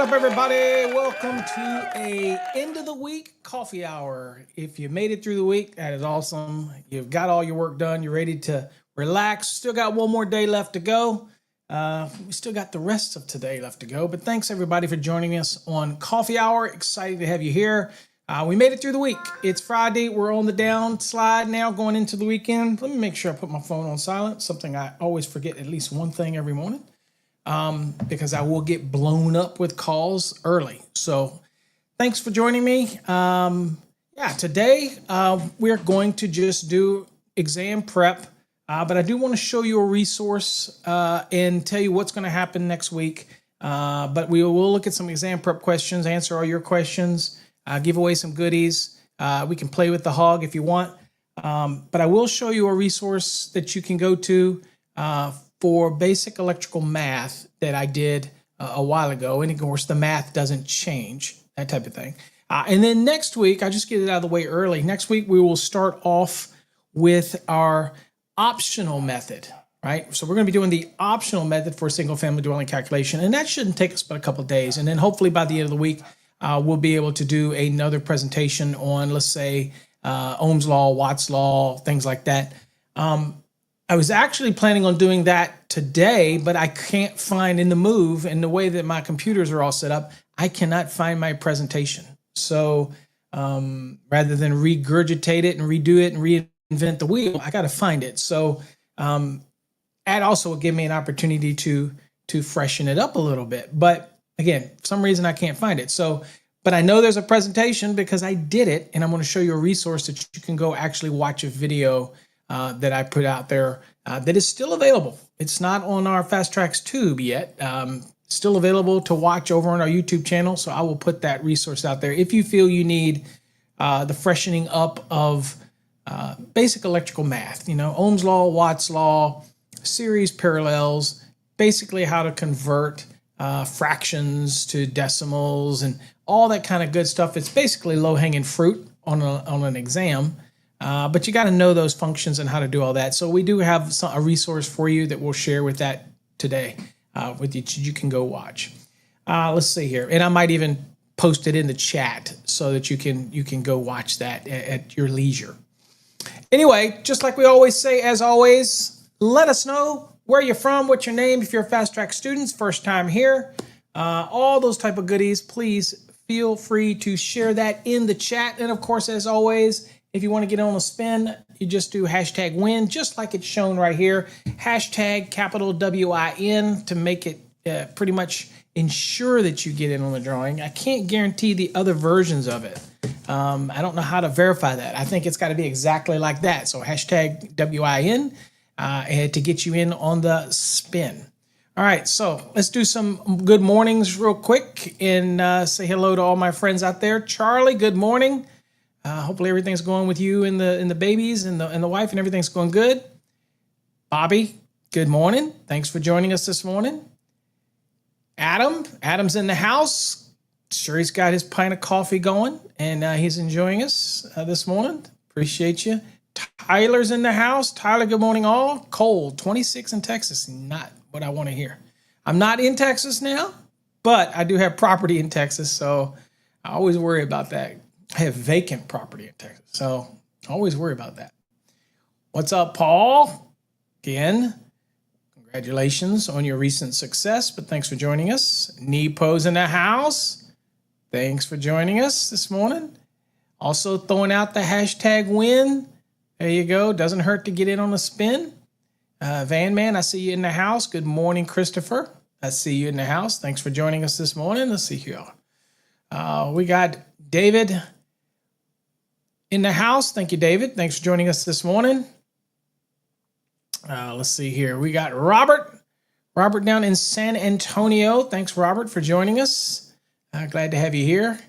Everybody, welcome to a end of the week coffee hour. If you made it through the week, that is awesome. You've got all your work done. You're ready to relax. Still got one more day left to go. We still got the rest of today left to go. But thanks everybody for joining us on Coffee Hour. Excited to have you here. We made it through the week. It's Friday. We're on the downslide now, going into the weekend. Let me make sure I put my phone on silent. Something I always forget at least one thing every morning. Because I will get blown up with calls early. So thanks for joining me. Today we're going to just do exam prep, but I do want to show you a resource and tell you what's going to happen next week. But we will look at some exam prep questions, answer all your questions, give away some goodies. We can play with the hog if you want. But I will show you a resource that you can go to for basic electrical math that I did a while ago. And of course, the math doesn't change, that type of thing. And then next week, I just get it out of the way early. Next week, we will start off with our optional method, right? So we're going to be doing the optional method for a single family dwelling calculation. And that shouldn't take us but a couple of days. And then hopefully by the end of the week, we'll be able to do another presentation on, let's say, Ohm's law, Watt's law, things like that. I was actually planning on doing that today, but I can't find in the Move, and the way that my computers are all set up, I cannot find my presentation. So rather than regurgitate it and redo it and reinvent the wheel, I got to find it. So that also will give me an opportunity to freshen it up a little bit. But again, for some reason I can't find it. So, but I know there's a presentation because I did it, and I'm going to show you a resource that you can go actually watch a video that I put out there that is still available. It's not on our Fast Tracks tube yet. Still available to watch over on our YouTube channel. So I will put that resource out there if you feel you need the freshening up of basic electrical math. You know, Ohm's law, Watt's law, series parallels, basically how to convert fractions to decimals and all that kind of good stuff. It's basically low-hanging fruit on an exam. But you got to know those functions and how to do all that. So we do have a resource for you that we'll share with that today with you. You can go watch. Let's see here. And I might even post it in the chat so that you can go watch that at your leisure. Anyway, just like we always say, as always, let us know where you're from, what's your name, if you're a Fast Track student, first time here, all those type of goodies. Please feel free to share that in the chat. And of course, as always, if you want to get on a spin, you just do hashtag win, just like it's shown right here. Hashtag capital WIN to make it pretty much ensure that you get in on the drawing. I can't guarantee the other versions of it. I don't know how to verify that. I think it's got to be exactly like that. So hashtag WIN to get you in on the spin. All right, so let's do some good mornings real quick and say hello to all my friends out there. Charlie, good morning. Hopefully everything's going with you and the babies and the wife and everything's going good. Bobby, good morning. Thanks for joining us this morning. Adam's in the house. Sure, he's got his pint of coffee going and he's enjoying us this morning. Appreciate you. Tyler's in the house. Tyler, good morning all. Cold, 26 in Texas. Not what I want to hear. I'm not in Texas now, but I do have property in Texas, so I always worry about that. I have vacant property in Texas, so I always worry about that. What's up, Paul? Again, congratulations on your recent success, but thanks for joining us. Nepo's in the house. Thanks for joining us this morning. Also throwing out the hashtag win. There you go. Doesn't hurt to get in on a spin. Van Man, I see you in the house. Good morning, Christopher. I see you in the house. Thanks for joining us this morning. Let's see here. We got David in the house. Thank you, David. Thanks for joining us this morning. Let's see here. We got Robert. Robert down in San Antonio. Thanks, Robert, for joining us. Glad to have you here.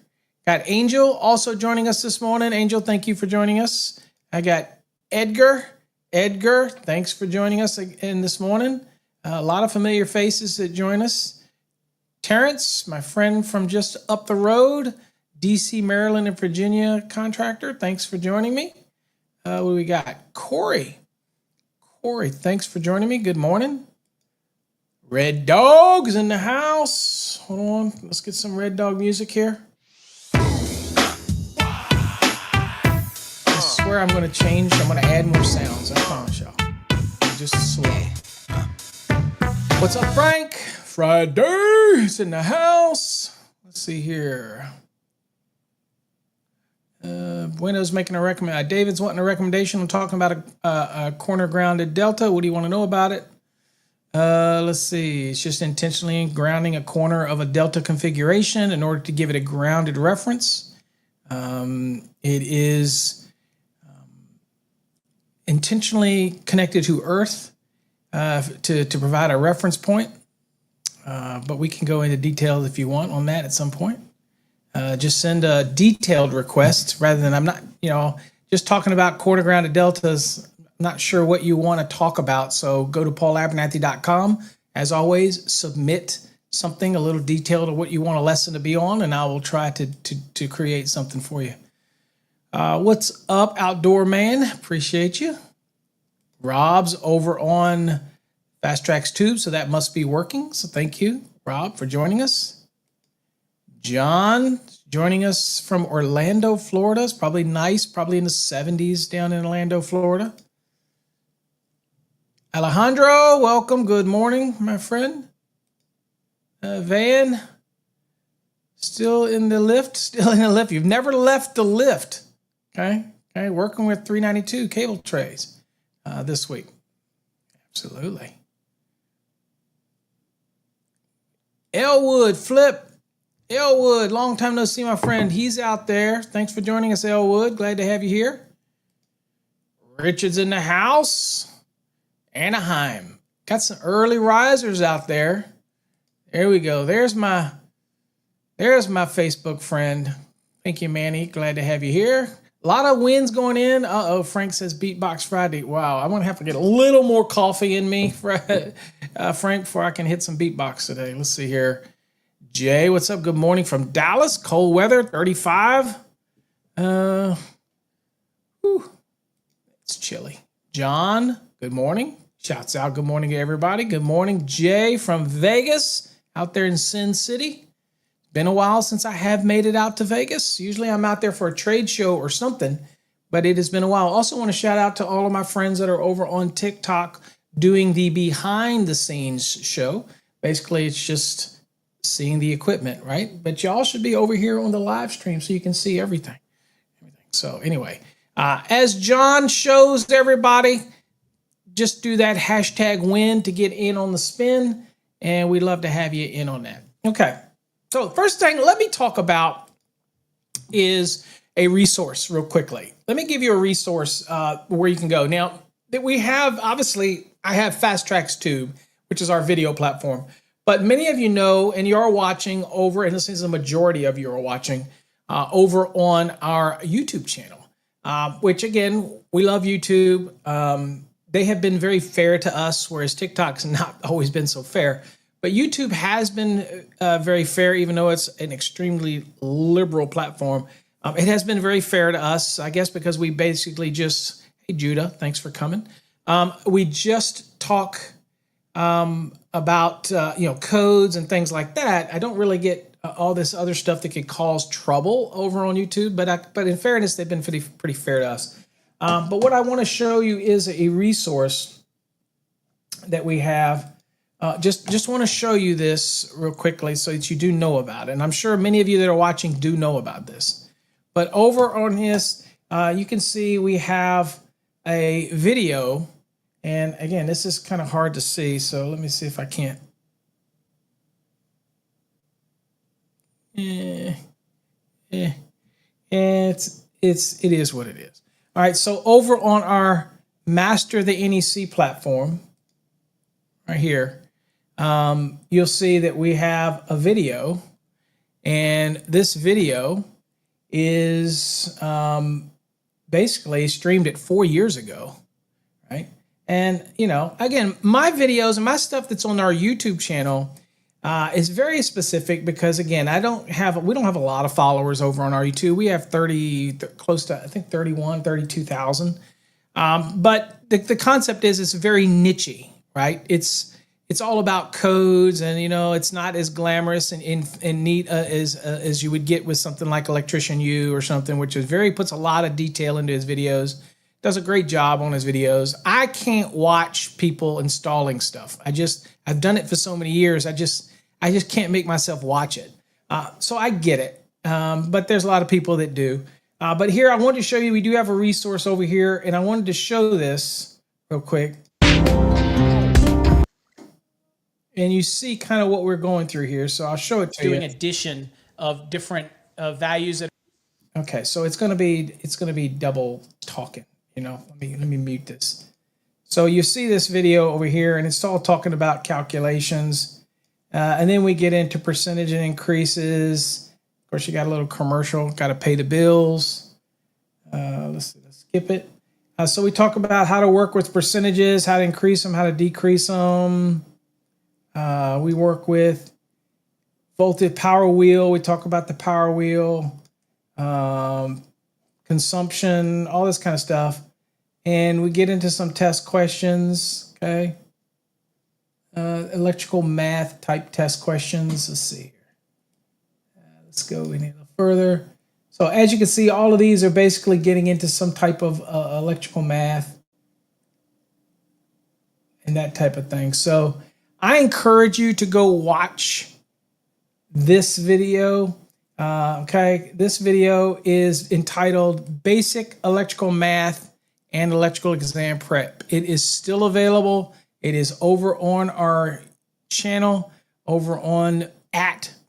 Got Angel also joining us this morning. Angel, thank you for joining us. I got Edgar. Edgar, thanks for joining us again this morning. A lot of familiar faces that join us. Terrence, my friend from just up the road, DC, Maryland, and Virginia contractor. Thanks for joining me. What do we got? Corey. Corey, thanks for joining me. Good morning. Red Dog's in the house. Hold on. Let's get some Red Dog music here. I swear I'm going to change. I'm going to add more sounds. I promise y'all. Just slow. What's up, Frank? Friday's in the house. Let's see here. Bueno's making a recommendation. David's wanting a recommendation. I'm talking about a corner grounded delta. What do you want to know about it? Let's see. It's just intentionally grounding a corner of a delta configuration in order to give it a grounded reference. It is intentionally connected to Earth to provide a reference point. But we can go into details if you want on that at some point. Just send a detailed request rather than I'm not, just talking about corner grounded deltas. Not sure what you want to talk about, so go to paulabernathy.com. As always, submit something a little detailed of what you want a lesson to be on, and I will try to create something for you. What's up, Outdoor Man? Appreciate you. Rob's over on Fast Tracks Tube, so that must be working. So thank you, Rob, for joining us. John joining us from Orlando, Florida. It's probably nice, probably in the 70s down in Orlando, Florida. Alejandro, welcome. Good morning, my friend. Van, still in the lift? Still in the lift. You've never left the lift. Okay. Working with 392 cable trays this week. Absolutely. Elwood, Flip. Elwood, long time no see, my friend. He's out there. Thanks for joining us, Elwood. Glad to have you here. Richard's in the house. Anaheim. Got some early risers out there. There we go. There's my Facebook friend. Thank you, Manny. Glad to have you here. A lot of wins going in. Frank says Beatbox Friday. Wow, I'm going to have to get a little more coffee in me, Frank, before I can hit some beatbox today. Let's see here. Jay, what's up? Good morning from Dallas. Cold weather, 35. It's chilly. John, good morning. Shouts out, good morning to everybody. Good morning, Jay from Vegas, out there in Sin City. Been a while since I have made it out to Vegas. Usually I'm out there for a trade show or something, but it has been a while. Also want to shout out to all of my friends that are over on TikTok doing the behind the scenes show. Basically, it's just seeing the equipment, right? But y'all should be over here on the live stream so you can see everything. So anyway, as John shows everybody, just do that hashtag win to get in on the spin, and we'd love to have you in on that. Okay, so first thing let me talk about is a resource real quickly. Let me give you a resource where you can go. Now, that we have, obviously, I have Fast Tracks Tube, which is our video platform. But many of you know, and you are watching over, and this is the majority of you are watching, over on our YouTube channel, which again, we love YouTube. They have been very fair to us, whereas TikTok's not always been so fair. But YouTube has been very fair, even though it's an extremely liberal platform. It has been very fair to us, I guess, because we basically just, hey, Judah, thanks for coming. We just talk about codes and things like that. I don't really get all this other stuff that could cause trouble over on YouTube, but in fairness, they've been pretty fair to us. But what I want to show you is a resource that we have. Just want to show you this real quickly so that you do know about it. And I'm sure many of you that are watching do know about this. But over on this, you can see we have a video. And again, this is kind of hard to see. So let me see if I can't. It is what it is. All right, so over on our Master the NEC platform, right here, you'll see that we have a video, and this video is basically streamed it 4 years ago, right? And, again, my videos and my stuff that's on our YouTube channel is very specific because, again, we don't have a lot of followers over on our YouTube. We have close to, I think, 32,000. But the concept is it's very niche-y, right? It's all about codes, and it's not as glamorous and neat as you would get with something like Electrician U or something, which puts a lot of detail into his videos. Does a great job on his videos. I can't watch people installing stuff. I've done it for so many years. I just can't make myself watch it. So I get it, but there's a lot of people that do. But here I wanted to show you, we do have a resource over here, and I wanted to show this real quick. And you see kind of what we're going through here. So I'll show it to you. Doing addition of different values. Okay, so it's going to be double talking. Let me mute this. So you see this video over here, and it's all talking about calculations. And then we get into percentage and increases. Of course, you got a little commercial, got to pay the bills. Let's skip it. So we talk about how to work with percentages, how to increase them, how to decrease them. We work with voltage power wheel. We talk about the power wheel, consumption, all this kind of stuff. And we get into some test questions, okay? Electrical math type test questions. Let's see here. Let's go a little further. So as you can see, all of these are basically getting into some type of electrical math and that type of thing. So I encourage you to go watch this video. Okay, this video is entitled Basic Electrical Math and Electrical Exam Prep. It is still available. It is over on our channel, over on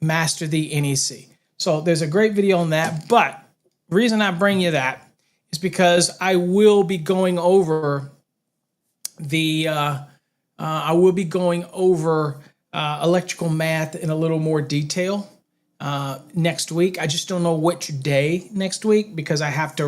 @Master the NEC. So there's a great video on that. But the reason I bring you that is because I will be going over electrical math in a little more detail next week. I just don't know which day next week because I have to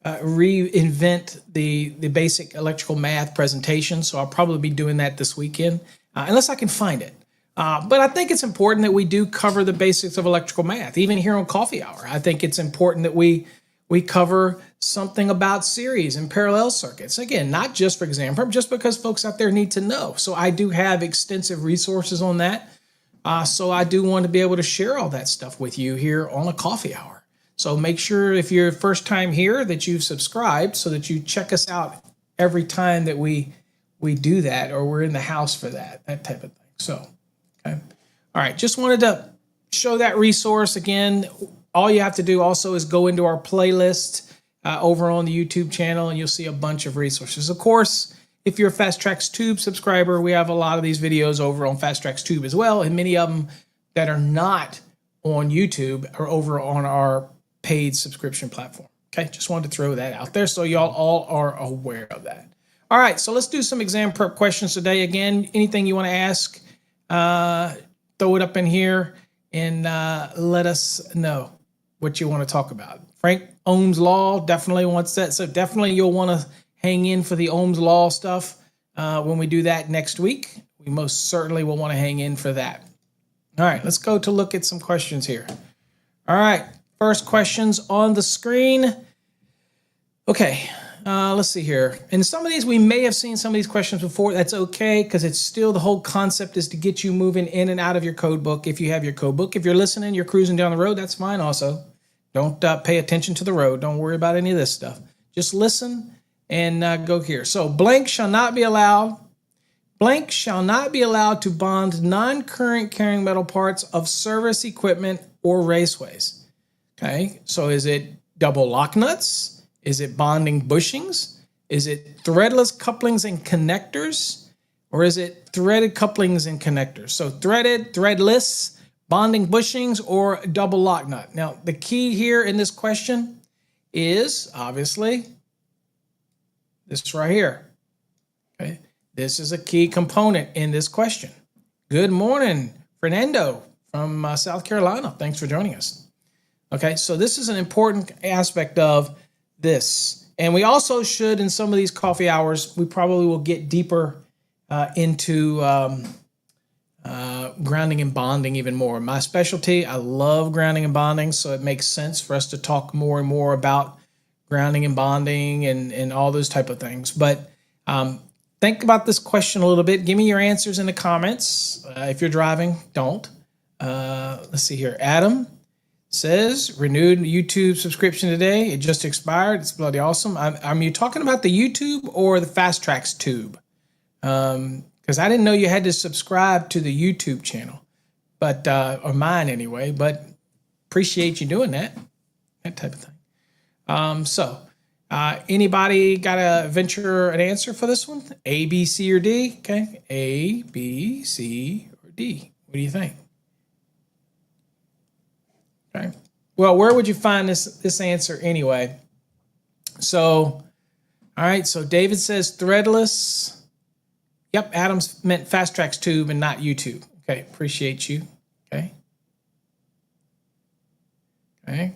reinvent the basic electrical math presentation. So I'll probably be doing that this weekend, unless I can find it. But I think it's important that we do cover the basics of electrical math, even here on Coffee Hour. I think it's important that we cover something about series and parallel circuits. Again, not just for exam prep, just because folks out there need to know. So I do have extensive resources on that. So I do want to be able to share all that stuff with you here on a Coffee Hour. So make sure if you're first time here that you've subscribed so that you check us out every time that we we do that, or we're in the house for that type of thing. So, okay. All right, just wanted to show that resource again. All you have to do also is go into our playlist over on the YouTube channel, and you'll see a bunch of resources. Of course, if you're a Fast Tracks Tube subscriber, we have a lot of these videos over on Fast Tracks Tube as well, and many of them that are not on YouTube are over on our paid subscription platform. Okay, just wanted to throw that out there so y'all all are aware of that. All right, so let's do some exam prep questions today. Again, anything you want to ask, throw it up in here and let us know what you want to talk about. Frank, Ohm's Law definitely wants that. So definitely you'll want to hang in for the Ohm's Law stuff when we do that next week. We most certainly will want to hang in for that. All right, let's go to look at some questions here. All right, first questions on the screen. Okay, let's see here. And some of these, we may have seen some of these questions before. That's okay, because it's still the whole concept is to get you moving in and out of your code book if you have your code book. If you're listening, you're cruising down the road, that's fine also. Don't pay attention to the road. Don't worry about any of this stuff. Just listen and go here. So blank shall not be allowed. Blank shall not be allowed to bond non-current carrying metal parts of service equipment or raceways. Okay, so is it double lock nuts? Is it bonding bushings? Is it threadless couplings and connectors? Or is it threaded couplings and connectors? So threaded, threadless, bonding bushings, or double lock nut. Now, the key here in this question is obviously this right here. Okay. This is a key component in this question. Good morning, Fernando from South Carolina. Thanks for joining us. Okay, so this is an important aspect of this. And we also should, in some of these coffee hours, we probably will get deeper into grounding and bonding even more. My specialty, I love grounding and bonding, so it makes sense for us to talk more and more about grounding and bonding and all those type of things. But think about this question a little bit. Give me your answers in the comments. If you're driving, don't. Let's see here. Adam says, renewed YouTube subscription today. It just expired. It's bloody awesome. Are you talking about the YouTube or the Fast Tracks Tube? Because I didn't know you had to subscribe to the YouTube channel, but or mine anyway. But appreciate you doing that type of thing. Anybody got to venture an answer for this one? A, B, C, or D? Okay, A, B, C, or D. What do you think? Okay. Well, where would you find this answer anyway? So, all right. So David says threadless. Yep, Adams meant Fast Tracks Tube and not YouTube. Okay, appreciate you. Okay. Okay.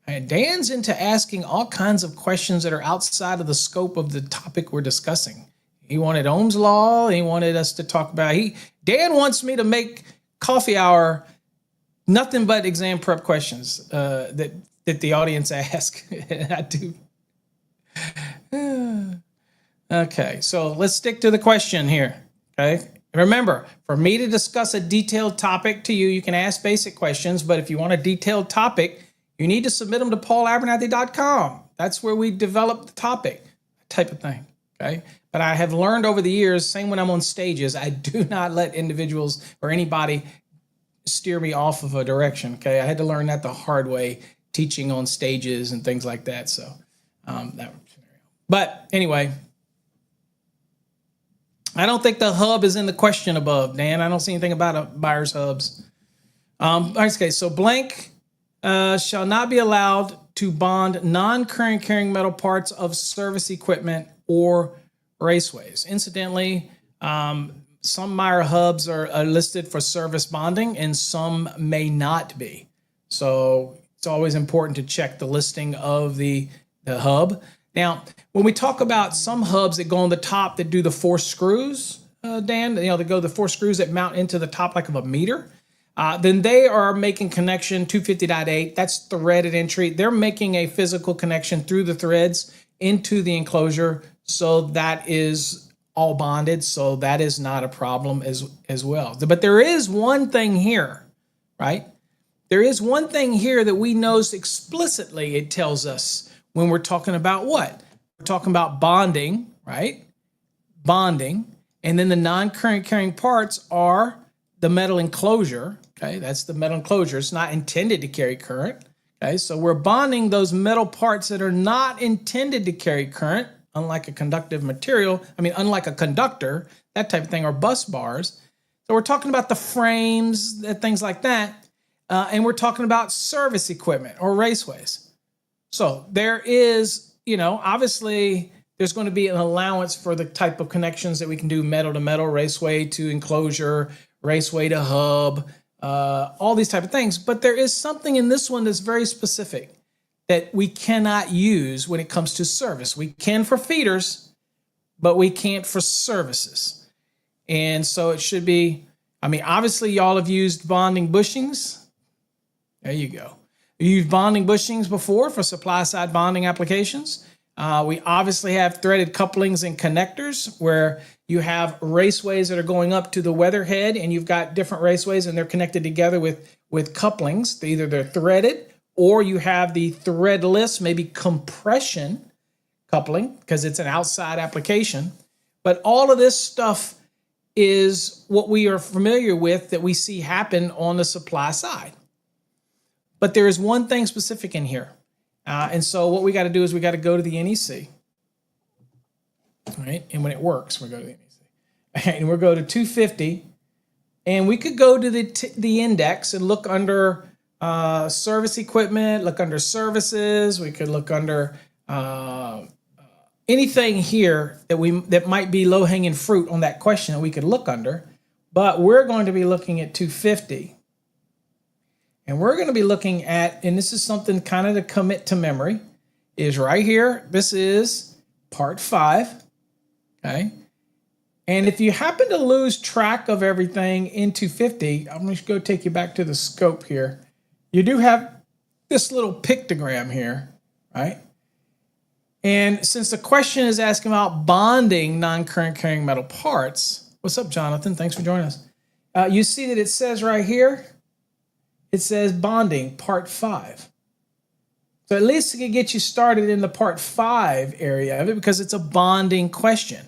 And Dan's into asking all kinds of questions that are outside of the scope of the topic we're discussing. He wanted Ohm's Law. He wanted us to talk about. Dan wants me to make coffee hour nothing but exam prep questions that the audience ask. I do. Okay, so let's stick to the question here. Okay. Remember, for me to discuss a detailed topic to you, you can ask basic questions, but if you want a detailed topic, you need to submit them to paulabernathy.com. That's where we develop the topic, type of thing, okay? But I have learned over the years, same when I'm on stages, I do not let individuals or anybody steer me off of a direction, okay? I had to learn that the hard way, teaching on stages and things like that. So, but anyway, I don't think the hub is in the question above, Dan. I don't see anything about a buyer's hubs. Okay, so blank shall not be allowed to bond non-current carrying metal parts of service equipment or raceways. Incidentally, some Meyer hubs are listed for service bonding and some may not be. So it's always important to check the listing of the hub. Now, when we talk about some hubs that go on the top that do the 4 screws, Dan, they go the 4 screws that mount into the top like of a meter, then they are making connection 250.8. That's threaded entry. They're making a physical connection through the threads into the enclosure. So that is all bonded. So that is not a problem as well. But there is one thing here, right? There is one thing here that we know explicitly it tells us when we're talking about what? We're talking about bonding, right? Bonding. And then the non-current carrying parts are the metal enclosure. Okay, that's the metal enclosure. It's not intended to carry current. Okay, so we're bonding those metal parts that are not intended to carry current, unlike a conductive material. Unlike a conductor, that type of thing, or bus bars. So we're talking about the frames, things like that. And we're talking about service equipment or raceways. So there is, obviously there's going to be an allowance for the type of connections that we can do: metal to metal, raceway to enclosure, raceway to hub, all these type of things. But there is something in this one that's very specific that we cannot use when it comes to service. We can for feeders, but we can't for services. And so it should be, obviously y'all have used bonding bushings. There you go. You used bonding bushings before for supply side bonding applications. We obviously have threaded couplings and connectors where you have raceways that are going up to the weatherhead, and you've got different raceways and they're connected together with couplings. Either they're threaded, or you have the threadless, maybe compression coupling, because it's an outside application. But all of this stuff is what we are familiar with that we see happen on the supply side. But there is one thing specific in here. And so what we got to do is we got to go to the NEC. All right. And when it works, we go to the NEC. And we'll go to 250. And we could go to the index and look under service equipment, look under services. We could look under anything here that might be low-hanging fruit on that question that we could look under. But we're going to be looking at 250. And we're going to be looking at, and this is something kind of to commit to memory, is right here. This is part 5. Okay. And if you happen to lose track of everything in 250, I'm going to go take you back to the scope here. You do have this little pictogram here, right? And since the question is asking about bonding non-current carrying metal parts, what's up, Jonathan? Thanks for joining us. You see that it says right here, it says bonding part 5. So at least it can get you started in the part 5 area of it because it's a bonding question,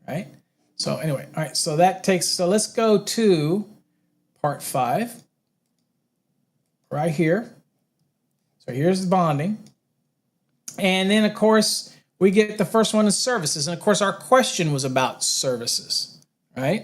right? So anyway, all right, so let's go to part 5 right here. So here's the bonding. And then, of course, we get the first one is services. And, of course, our question was about services, right?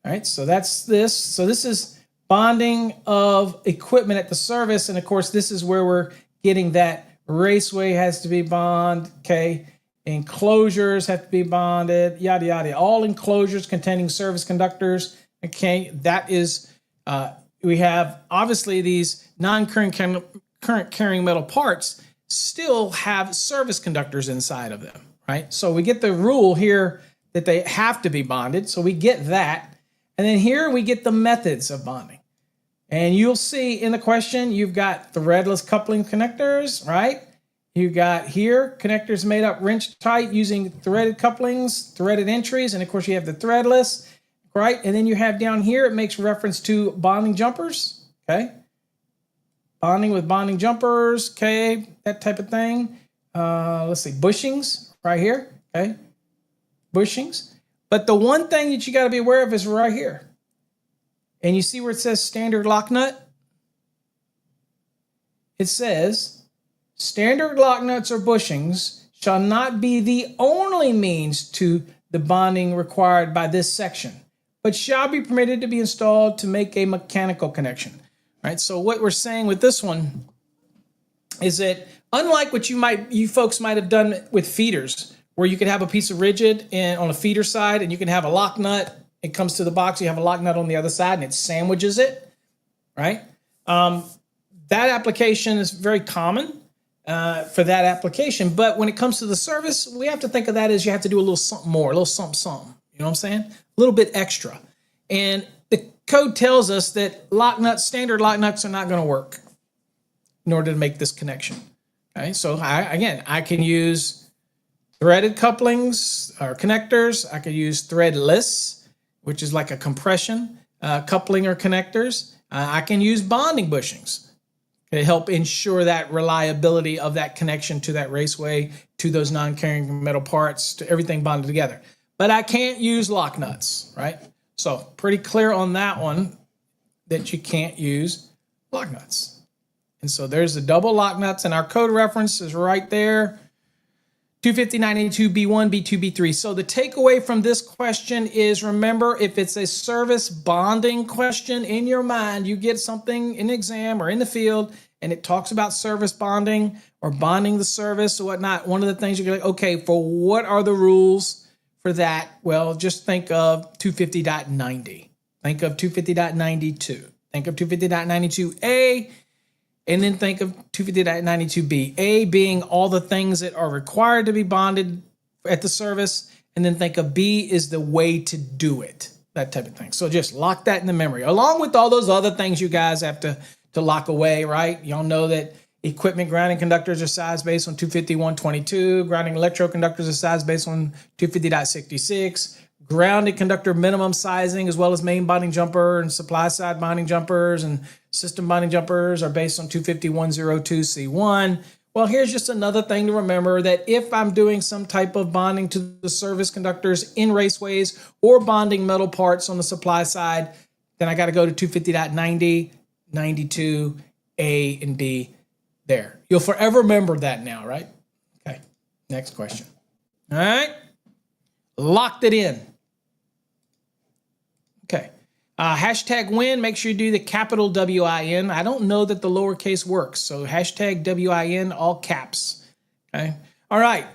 All right, so that's this. So this is bonding of equipment at the service. And, of course, this is where we're getting that raceway has to be bonded, okay? Enclosures have to be bonded, yada, yada. All enclosures containing service conductors, okay? That is, we have, obviously, these non-current carrying metal parts still have service conductors inside of them, right? So we get the rule here that they have to be bonded. So we get that. And then here we get the methods of bonding. And you'll see in the question, you've got threadless coupling connectors, right? You got here connectors made up wrench tight using threaded couplings, threaded entries. And of course you have the threadless, right? And then you have down here, it makes reference to bonding jumpers, okay? Bonding with bonding jumpers, okay, that type of thing. Let's see, bushings right here, okay, bushings. But the one thing that you got to be aware of is right here. And you see where it says standard lock nut? It says, standard lock nuts or bushings shall not be the only means to the bonding required by this section, but shall be permitted to be installed to make a mechanical connection. Right, so what we're saying with this one is that unlike what you folks might have done with feeders, where you could have a piece of rigid on a feeder side and you can have a lock nut, it comes to the box, you have a lock nut on the other side and it sandwiches it, right? That application is very common for that application, but when it comes to the service, we have to think of that as you have to do a little something more, a little something, you know what I'm saying? A little bit extra. And the code tells us that standard lock nuts are not going to work in order to make this connection. Okay, so I can use threaded couplings or connectors. I could use threadless, which is like a compression coupling or connectors. I can use bonding bushings. to help ensure that reliability of that connection to that raceway, to those non-carrying metal parts, to everything bonded together. But I can't use lock nuts, right? So pretty clear on that one that you can't use lock nuts. And so there's the double lock nuts, and our code reference is right there. 250.982B1, B2, B3. So the takeaway from this question is, remember, if it's a service bonding question in your mind, you get something in the exam or in the field, and it talks about service bonding or bonding the service or whatnot, one of the things you're like, okay, for what are the rules for that? Well, just think of 250.90. Think of 250.92. Think of 250.92A. And then think of 250.92B, A being all the things that are required to be bonded at the service. And then think of B is the way to do it, that type of thing. So just lock that in the memory, along with all those other things you guys have to lock away, right? Y'all know that equipment grounding conductors are size based on 250.122. Grounding electroconductors are size based on 250.66. Grounded conductor minimum sizing, as well as main bonding jumper and supply side bonding jumpers and system bonding jumpers, are based on 250.102C1. Well, here's just another thing to remember, that if I'm doing some type of bonding to the service conductors in raceways or bonding metal parts on the supply side, then I got to go to 250.90, 92, A, and B there. You'll forever remember that now, right? Okay, next question. All right, locked it in. Okay. Hashtag win, make sure you do the capital WIN. I don't know that the lowercase works, so hashtag WIN, all caps. Okay. All right.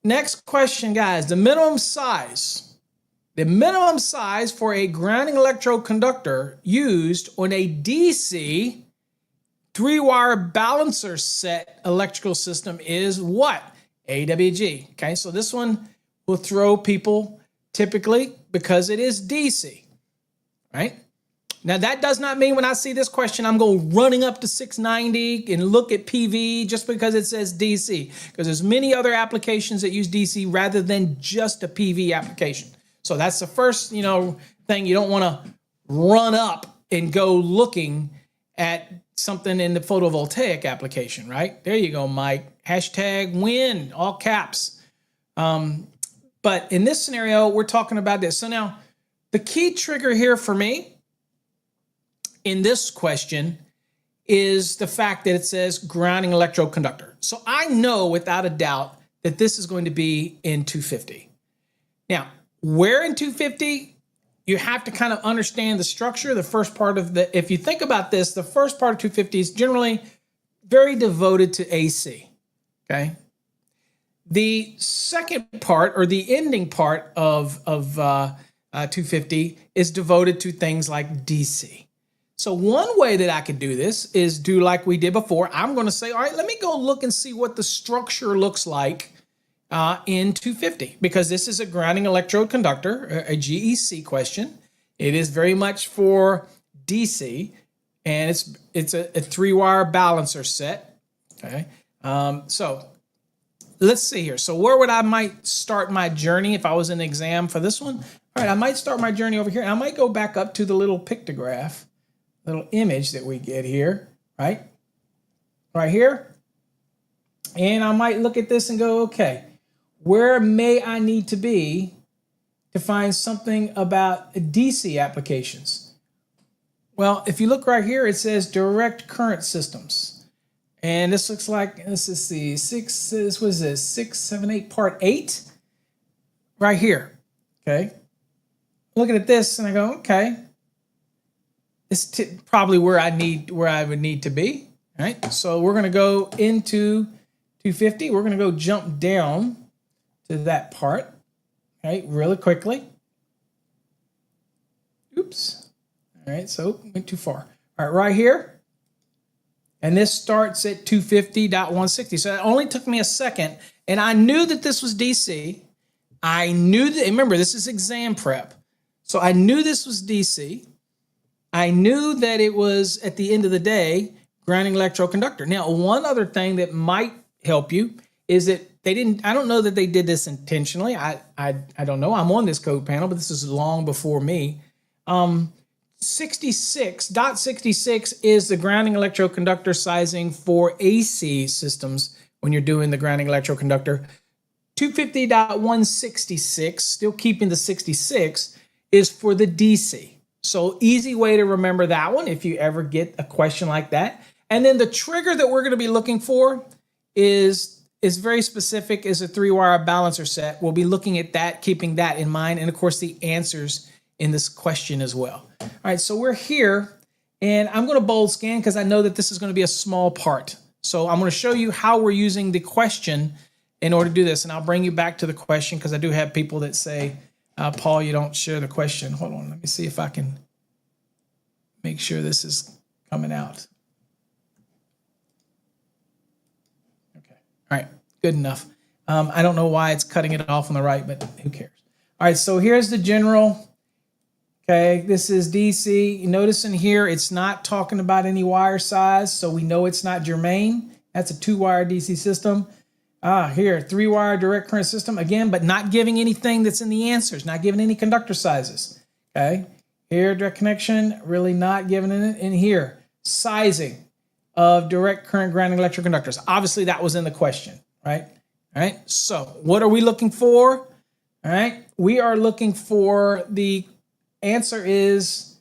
Next question, guys. The minimum size. The minimum size for a grounding electroconductor used on a DC 3-wire balancer set electrical system is what? AWG. Okay, so this one will throw people typically because it is DC. Right? Now, that does not mean when I see this question, I'm going running up to 690 and look at PV just because it says DC, because there's many other applications that use DC rather than just a PV application. So that's the first, thing. You don't want to run up and go looking at something in the photovoltaic application, right? There you go, Mike. Hashtag win, all caps. But in this scenario, we're talking about this. So now, the key trigger here for me in this question is the fact that it says grounding electroconductor. So I know without a doubt that this is going to be in 250. Now, where in 250, you have to kind of understand the structure. The first part of if you think about this, the first part of 250 is generally very devoted to AC, okay? The second part, or the ending part of 250 is devoted to things like DC. So one way that I could do this is do like we did before. I'm going to say, all right, let me go look and see what the structure looks like in 250, because this is a grounding electrode conductor, a GEC question. It is very much for DC, and it's a 3-wire balancer set. Okay, so let's see here. So where would I might start my journey if I was in the exam for this one? All right, I might start my journey over here. I might go back up to the little pictograph, little image that we get here, right? Right here. And I might look at this and go, okay, where may I need to be to find something about DC applications? Well, if you look right here, it says direct current systems. And this looks like, this is the 678 part 8 right here, okay? Looking at this and I go, okay, this is probably where I would need to be. All right, so we're going to go into 250. We're going to go jump down to that part, okay, really quickly. Oops. All right, so went too far. All right, right here. And this starts at 250.160. So it only took me a second, and I knew that this was DC. I knew that, remember, this is exam prep. So I knew this was DC. I knew that it was, at the end of the day, grounding electroconductor. Now, one other thing that might help you is that I don't know that they did this intentionally. I don't know. I'm on this code panel, but this is long before me. 66, dot 66 is the grounding electroconductor sizing for AC systems when you're doing the grounding electroconductor. 250.166, still keeping the 66, is for the DC. So easy way to remember that one if you ever get a question like that. And then the trigger that we're going to be looking for is very specific, is a 3-wire balancer set. We'll be looking at that, keeping that in mind, and of course the answers in this question as well. All right, so we're here, and I'm going to bold scan because I know that this is going to be a small part. So I'm going to show you how we're using the question in order to do this, and I'll bring you back to the question because I do have people that say, Paul, you don't share the question. Hold on, let me see if I can make sure this is coming out. Okay, all right, good enough. I don't know why it's cutting it off on the right, but who cares? All right, so here's the general. Okay, this is DC. You notice in here, it's not talking about any wire size, so we know it's not germane. That's a 2-wire DC system. Here, 3-wire direct current system, again, but not giving anything that's in the answers, not giving any conductor sizes, okay? Here, direct connection, really not giving it in here. Sizing of direct current grounding electroconductors. Obviously, that was in the question, right? All right, so what are we looking for? All right, we are looking for the answer is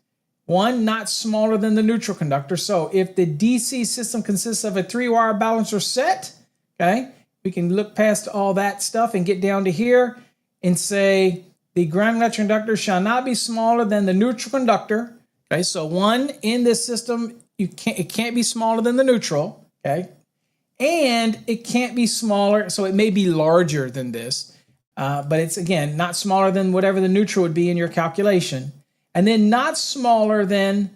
1, not smaller than the neutral conductor. So if the DC system consists of a 3-wire balancer set, okay, we can look past all that stuff and get down to here and say the grounding electroconductor shall not be smaller than the neutral conductor. Okay, so 1 in this system, it can't be smaller than the neutral. Okay, and it can't be smaller, so it may be larger than this, but it's again not smaller than whatever the neutral would be in your calculation, and then not smaller than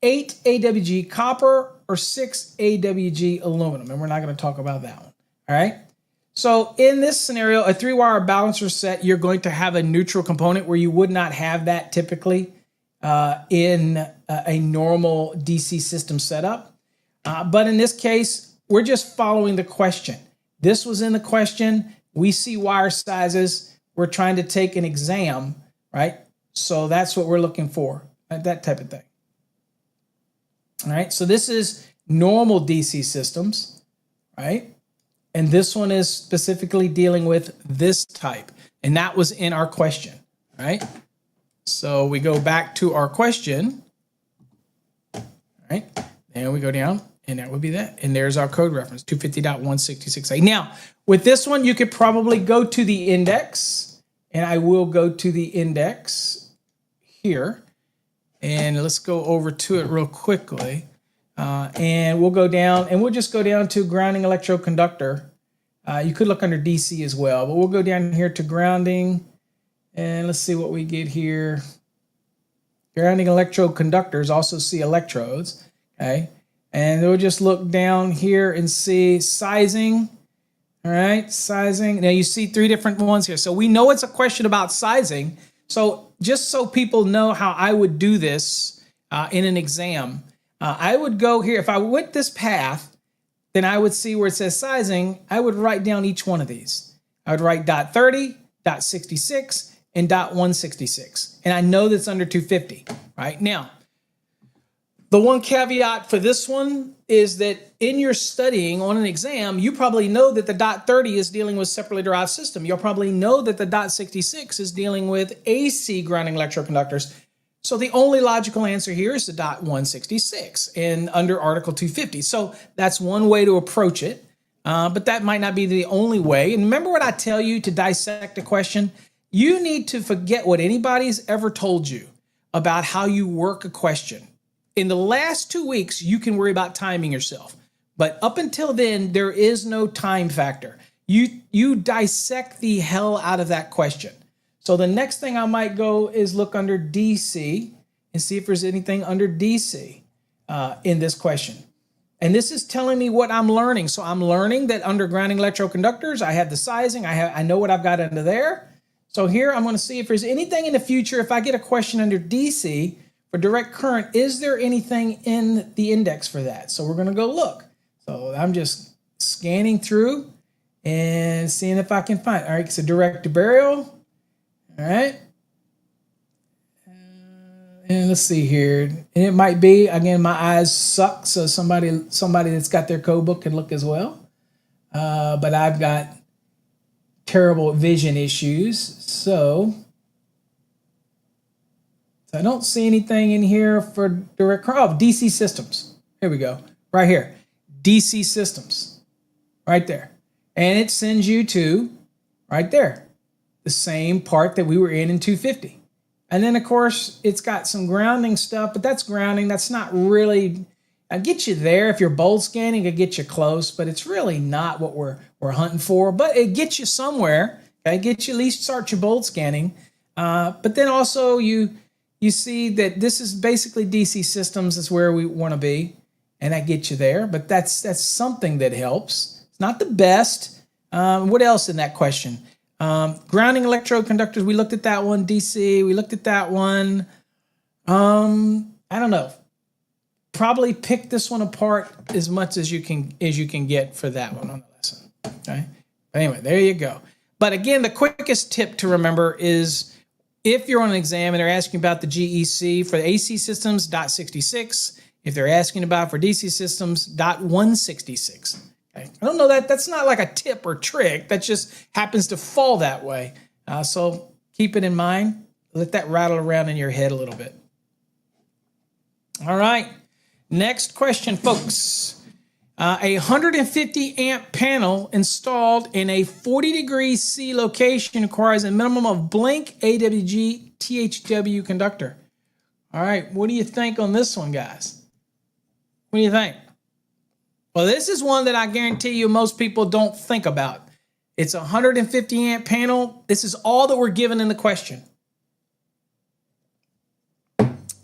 8 AWG copper or 6 AWG aluminum, and we're not going to talk about that one. All right. So in this scenario, a 3-wire balancer set, you're going to have a neutral component where you would not have that typically in a normal DC system setup. But in this case, we're just following the question. This was in the question. We see wire sizes. We're trying to take an exam, right? So that's what we're looking for, that type of thing. All right. So this is normal DC systems, right? And this one is specifically dealing with this type. And that was in our question, right? So we go back to our question, right? And we go down, and that would be that. And there's our code reference, 250.166a. Now, with this one, you could probably go to the index, and I will go to the index here. And let's go over to it real quickly. And we'll go down, and we'll just go down to grounding electroconductor. You could look under DC as well, but we'll go down here to grounding, and let's see what we get here. Grounding electroconductors also see electrodes, okay? And we'll just look down here and see sizing, all right? Sizing. Now you see 3 different ones here. So we know it's a question about sizing. So just so people know how I would do this in an exam, I would go here. If I went this path, then I would see where it says sizing. I would write down each one of these. I would write dot 30, dot 66, and dot 166. And I know that's under 250, right? Now, the one caveat for this one is that in your studying on an exam, you probably know that the dot 30 is dealing with separately derived system. You'll probably know that the dot 66 is dealing with AC grounding electroconductors. So the only logical answer here is the dot 166 and under Article 250. So that's one way to approach it, but that might not be the only way. And remember what I tell you to dissect a question? You need to forget what anybody's ever told you about how you work a question. In the last 2 weeks, you can worry about timing yourself. But up until then, there is no time factor. You dissect the hell out of that question. So the next thing I might go is look under DC and see if there's anything under DC in this question. And this is telling me what I'm learning. So I'm learning that under grounding electroconductors, I have the sizing. I know what I've got under there. So here I'm going to see if there's anything in the future. If I get a question under DC for direct current, is there anything in the index for that? So we're going to go look. So I'm just scanning through and seeing if I can find. All right, so direct to burial. All right. And let's see here. And it might be, again, my eyes suck, so somebody that's got their code book can look as well. But I've got terrible vision issues, so I don't see anything in here for direct current. Oh, DC systems. Here we go. Right here. DC systems. Right there. And it sends you to right there. The same part that we were in 250. And then, of course, it's got some grounding stuff, but that's grounding. That's not really, I get you there. If you're bold scanning, it get you close, but it's really not what we're hunting for. But it gets you somewhere. Okay, get you at least start your bold scanning. But then also you see that this is basically DC systems is where we want to be, and that gets you there. But that's something that helps. It's not the best. What else in that question? Grounding electrode conductors, we looked at that one. DC, we looked at that one. I don't know. Probably pick this one apart as much as you can get for that one on the lesson. Okay. But anyway, there you go. But again, the quickest tip to remember is if you're on an exam and they're asking about the GEC for the AC systems, .66. If they're asking about for DC systems, .166. Okay. I don't know that's not like a tip or trick. That just happens to fall that way. So keep it in mind. Let that rattle around in your head a little bit. All right. Next question, folks. A 150 amp panel installed in a 40 C location requires a minimum of blank AWG THW conductor. All right. What do you think on this one, guys? What do you think? Well, this is one that I guarantee you most people don't think about. It's a 150 amp panel. This is all that we're given in the question.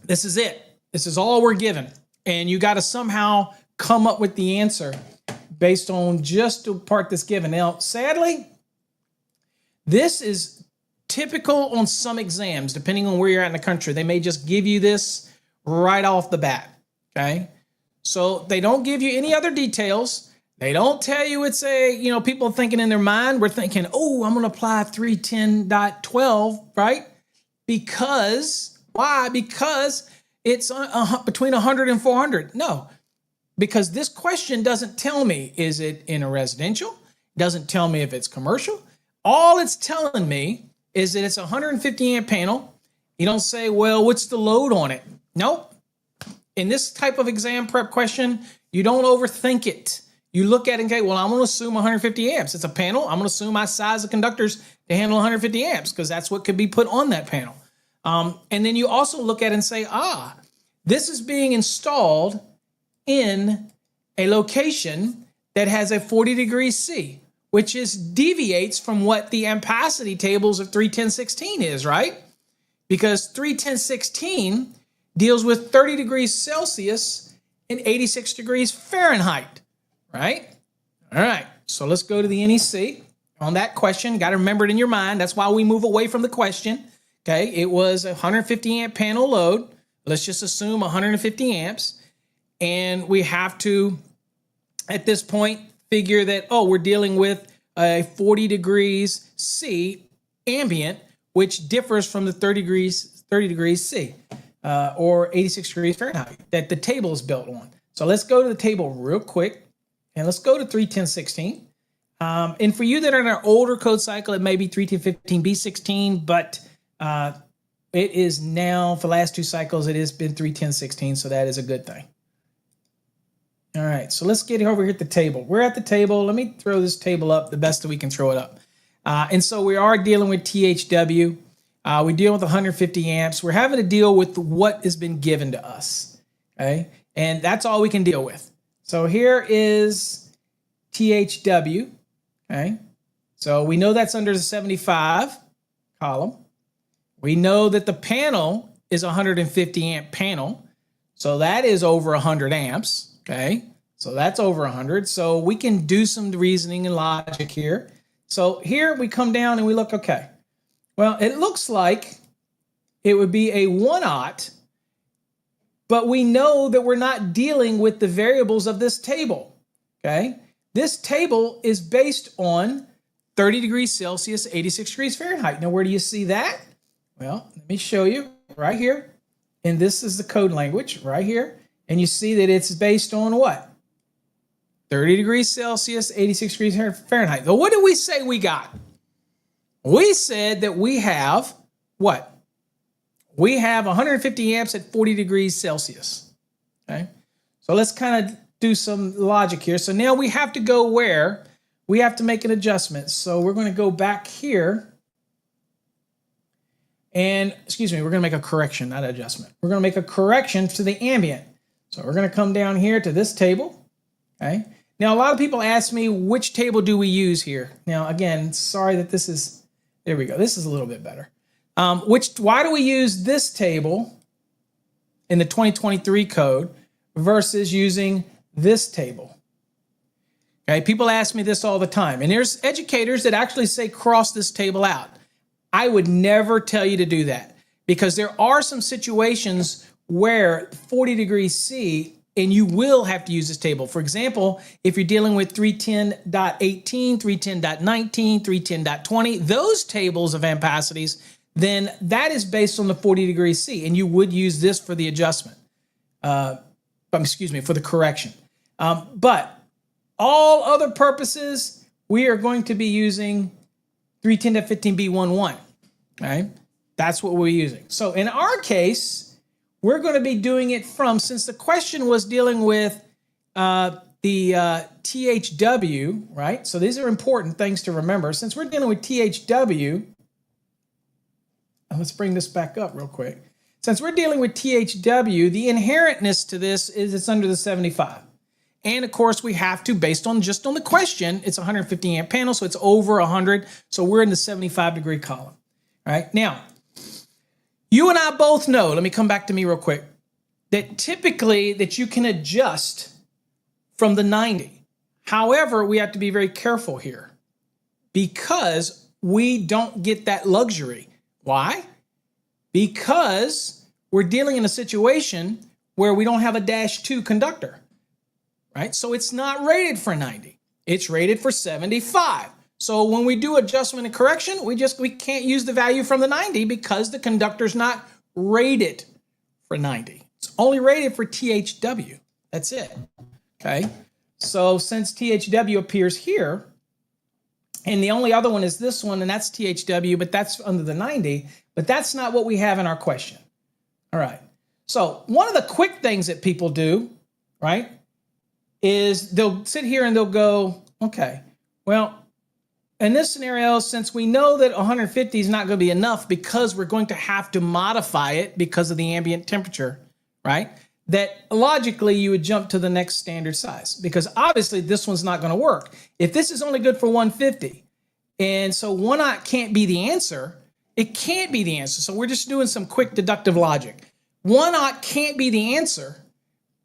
This is it. This is all we're given. And you got to somehow come up with the answer based on just the part that's given. Now, sadly, this is typical on some exams, depending on where you're at in the country. They may just give you this right off the bat, okay? So they don't give you any other details. They don't tell you it's a, people thinking in their mind, we're thinking, oh, I'm going to apply 310.12, right? Because, why? Because it's between 100 and 400. No, because this question doesn't tell me, is it in a residential? It doesn't tell me if it's commercial. All it's telling me is that it's a 150 amp panel. You don't say, well, what's the load on it? Nope. In this type of exam prep question, you don't overthink it. You look at it and go, well, I'm going to assume 150 amps. It's a panel. I'm going to assume my size of conductors to handle 150 amps because that's what could be put on that panel. And then you also look at it and say, this is being installed in a location that has a 40 C, which deviates from what the ampacity tables of 31016 is, right? Because 31016 deals with 30 degrees Celsius and 86 degrees Fahrenheit, right? All right, so let's go to the NEC on that question. Got to remember it in your mind. That's why we move away from the question, okay? It was a 150 amp panel load. Let's just assume 150 amps. And we have to, at this point, figure that, we're dealing with a 40 degrees C ambient, which differs from the 30 degrees C. Or 86 degrees Fahrenheit that the table is built on. So let's go to the table real quick and let's go to 31016. And for you that are in an older code cycle, it may be 31015B16, but it is now, for the last two cycles, it has been 31016, so that is a good thing. All right, so let's get over here at the table. We're at the table. Let me throw this table up the best that we can throw it up. And so we are dealing with THW. We deal with 150 amps. We're having to deal with what has been given to us, okay? And that's all we can deal with. So here is THW, okay? So we know that's under the 75 column. We know that the panel is a 150 amp panel. So that is over 100 amps, okay? So that's over 100. So we can do some reasoning and logic here. So here we come down and we look, okay. Well, it looks like it would be a 1-aught, but we know that we're not dealing with the variables of this table, okay? This table is based on 30 degrees Celsius, 86 degrees Fahrenheit. Now, where do you see that? Well, let me show you right here. And this is the code language right here. And you see that it's based on what? 30 degrees Celsius, 86 degrees Fahrenheit. Now, what did we say we got? We said that we have what? We have 150 amps at 40 degrees Celsius. Okay. So let's kind of do some logic here. So now we have to go where? We have to make an adjustment. So we're going to go back here. And, excuse me, we're going to make a correction, not an adjustment. We're going to make a correction to the ambient. So we're going to come down here to this table. Okay. Now, a lot of people ask me, which table do we use here? Now, again, sorry that this is, there we go. This is a little bit better. Why do we use this table in the 2023 code versus using this table? Okay, people ask me this all the time. And there's educators that actually say cross this table out. I would never tell you to do that because there are some situations where 40 degrees C and you will have to use this table. For example, if you're dealing with 310.18, 310.19, 310.20, those tables of ampacities, then that is based on the 40 degrees C, and you would use this for the adjustment. For the correction. But all other purposes, we are going to be using 310.15b11. Okay? That's what we're using. So in our case, we're going to be doing it from, since the question was dealing with the THW, right? So these are important things to remember. Since we're dealing with THW, let's bring this back up real quick. Since we're dealing with THW, the inherentness to this is it's under the 75. And of course, we have to, based on just on the question, it's a 150 amp panel, so it's over 100. So we're in the 75 degree column. All right. Now, you and I both know, let me come back to me real quick, that typically that you can adjust from the 90. However, we have to be very careful here because we don't get that luxury. Why? Because we're dealing in a situation where we don't have a -2 conductor, right? So it's not rated for 90. It's rated for 75. So when we do adjustment and correction, we can't use the value from the 90 because the conductor's not rated for 90. It's only rated for THW. That's it. Okay. So since THW appears here, and the only other one is this one, and that's THW, but that's under the 90, but that's not what we have in our question. All right. So one of the quick things that people do, right, is they'll sit here and they'll go, okay, well, in this scenario, since we know that 150 is not going to be enough because we're going to have to modify it because of the ambient temperature, right? That logically you would jump to the next standard size because obviously this one's not going to work. If this is only good for 150 and so 1/0 can't be the answer, it can't be the answer. So we're just doing some quick deductive logic. 1/0 can't be the answer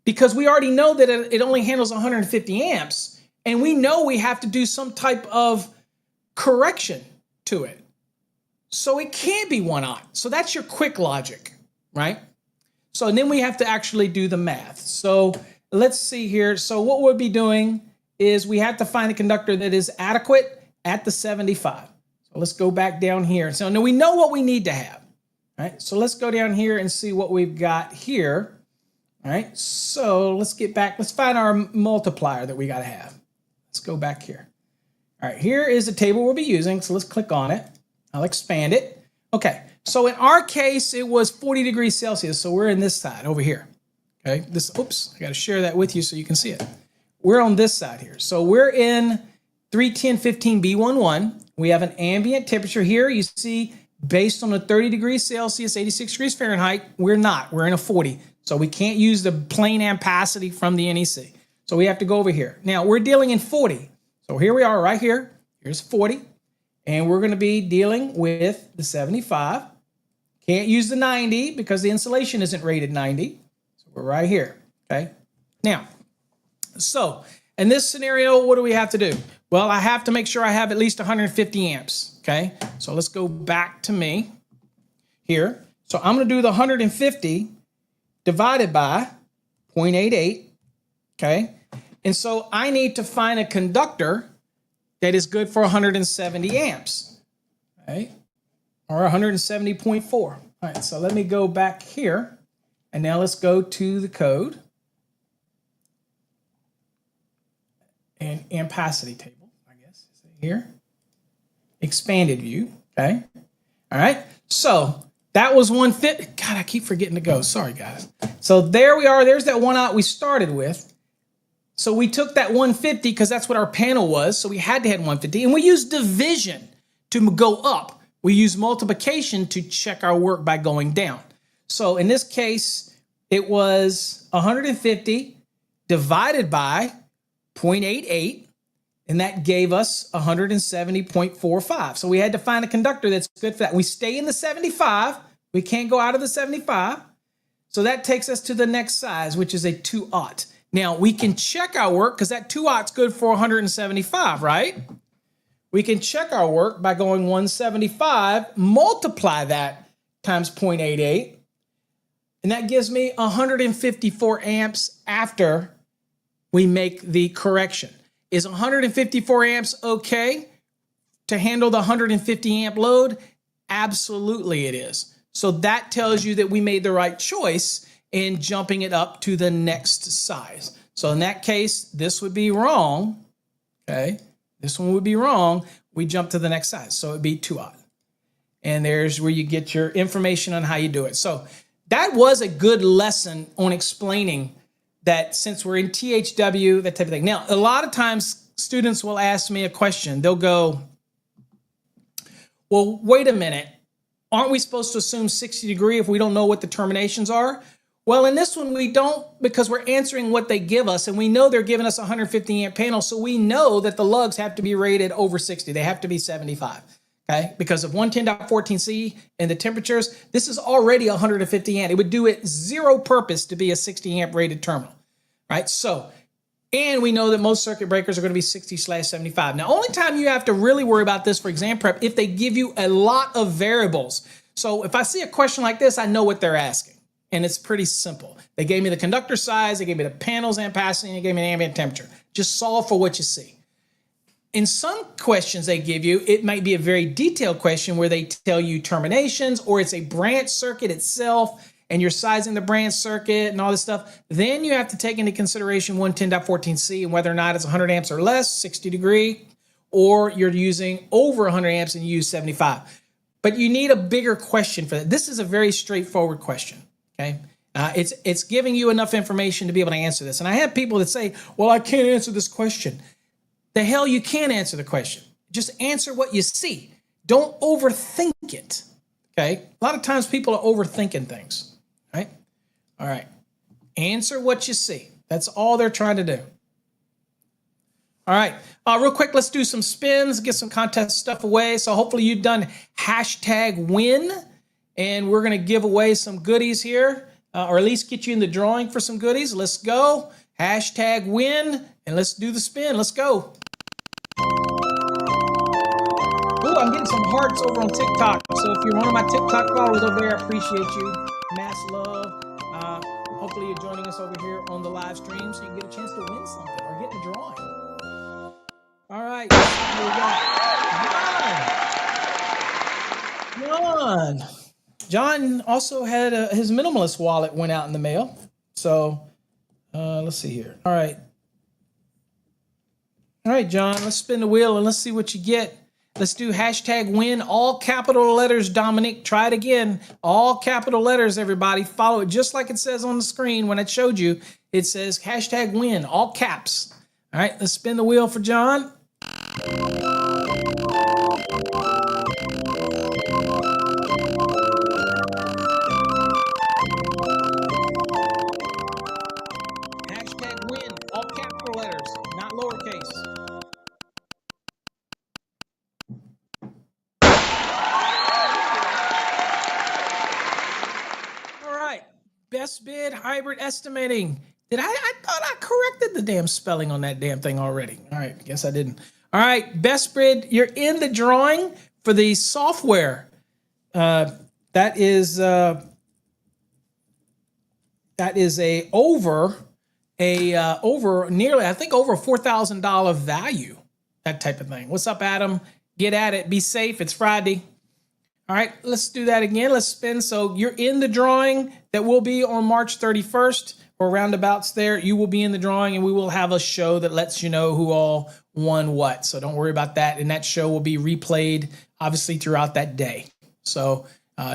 because we already know that it only handles 150 amps and we know we have to do some type of correction to it. So it can't be 1/0. So that's your quick logic, right? So then we have to actually do the math. So let's see here. So what we'll be doing is we have to find a conductor that is adequate at the 75. So let's go back down here. So now we know what we need to have. All right. So let's go down here and see what we've got here. All right. So let's get back. Let's find our multiplier that we got to have. Let's go back here. All right. Here is the table we'll be using. So let's click on it. I'll expand it. Okay. So in our case, it was 40 degrees Celsius. So we're in this side over here. Okay. Oops, I got to share that with you so you can see it. We're on this side here. So we're in 310.15b11. We have an ambient temperature here. You see, based on the 30 degrees Celsius, 86 degrees Fahrenheit, we're not. We're in a 40. So we can't use the plain ampacity from the NEC. So we have to go over here. Now we're dealing in 40. So here we are right here. Here's 40. And we're going to be dealing with the 75. Can't use the 90 because the insulation isn't rated 90. So we're right here. Okay. Now, so in this scenario, what do we have to do? Well, I have to make sure I have at least 150 amps. Okay. So let's go back to me here. So I'm going to do the 150 divided by 0.88. Okay. And so I need to find a conductor that is good for 170 amps. Okay. Or 170.4. All right, so let me go back here And now let's go to the code and ampacity table, I guess, here. Expanded view, okay? All right, so that was 150. God, I keep forgetting to go. Sorry, guys. So there we are. There's that 1/0 we started with. So we took that 150 because that's what our panel was. So we had to hit 150. And we used division to go up. We used multiplication to check our work by going down. So in this case, it was 150 divided by 0.88. And that gave us 170.45. So we had to find a conductor that's good for that. We stay in the 75. We can't go out of the 75. So that takes us to the next size, which is a 2/0. Now, we can check our work because that 2/0 is good for 175, right? We can check our work by going 175, multiply that times 0.88, and that gives me 154 amps after we make the correction. Is 154 amps okay to handle the 150 amp load? Absolutely it is. So that tells you that we made the right choice in jumping it up to the next size. So in that case, this would be wrong, okay? This one would be wrong. We jump to the next size, so it'd be 2/0. And there's where you get your information on how you do it. So that was a good lesson on explaining that since we're in THW, that type of thing. Now, a lot of times students will ask me a question. They'll go, well, wait a minute. Aren't we supposed to assume 60 degree if we don't know what the terminations are? Well, in this one, we don't, because we're answering what they give us, and we know they're giving us a 150 amp panel, so we know that the lugs have to be rated over 60. They have to be 75, okay? Because of 110.14c and the temperatures, this is already 150 amp. It would do it zero purpose to be a 60 amp rated terminal, right? So, and we know that most circuit breakers are going to be 60/75. Now, only time you have to really worry about this for exam prep if they give you a lot of variables. So if I see a question like this, I know what they're asking. And it's pretty simple. They gave me the conductor size, they gave me the panels ampacity, and they gave me the ambient temperature. Just solve for what you see. In some questions they give you, it might be a very detailed question where they tell you terminations, or it's a branch circuit itself, and you're sizing the branch circuit and all this stuff. Then you have to take into consideration 110.14c and whether or not it's 100 amps or less, 60 degree, or you're using over 100 amps and you use 75. But you need a bigger question for that. This is a very straightforward question. Okay, it's giving you enough information to be able to answer this. And I have people that say, well, I can't answer this question. The hell you can answer the question. Just answer what you see. Don't overthink it. Okay, a lot of times people are overthinking things, right? All right, answer what you see. That's all they're trying to do. All right, real quick, let's do some spins, get some contest stuff away. So hopefully you've done #win. And we're going to give away some goodies here, or at least get you in the drawing for some goodies. Let's go. #win, and let's do the spin. Let's go. Ooh, I'm getting some hearts over on TikTok. So if you're one of my TikTok followers over there, I appreciate you. Mass love. Hopefully you're joining us over here on the live stream so you can get a chance to win something or get in the drawing. All right. John. John also had his minimalist wallet went out in the mail. So let's see here. All right. All right, John, let's spin the wheel and let's see what you get. Let's do #win, all capital letters, Dominic. Try it again. All capital letters, everybody. Follow it just like it says on the screen when I showed you. It says #win, all caps. All right, let's spin the wheel for John. #win, all capital letters, not lowercase. All right, best bid hybrid estimating. I thought I corrected the damn spelling on that damn thing already. All right, I guess I didn't. All right, best bid, you're in the drawing for the software. That is over nearly, I think over $4,000 value, that type of thing. What's up, Adam? Get at it. Be safe. It's Friday. All right, let's do that again. Let's spin. So you're in the drawing that will be on March 31st or roundabouts there. You will be in the drawing and we will have a show that lets you know who all won what. So don't worry about that. And that show will be replayed obviously throughout that day. So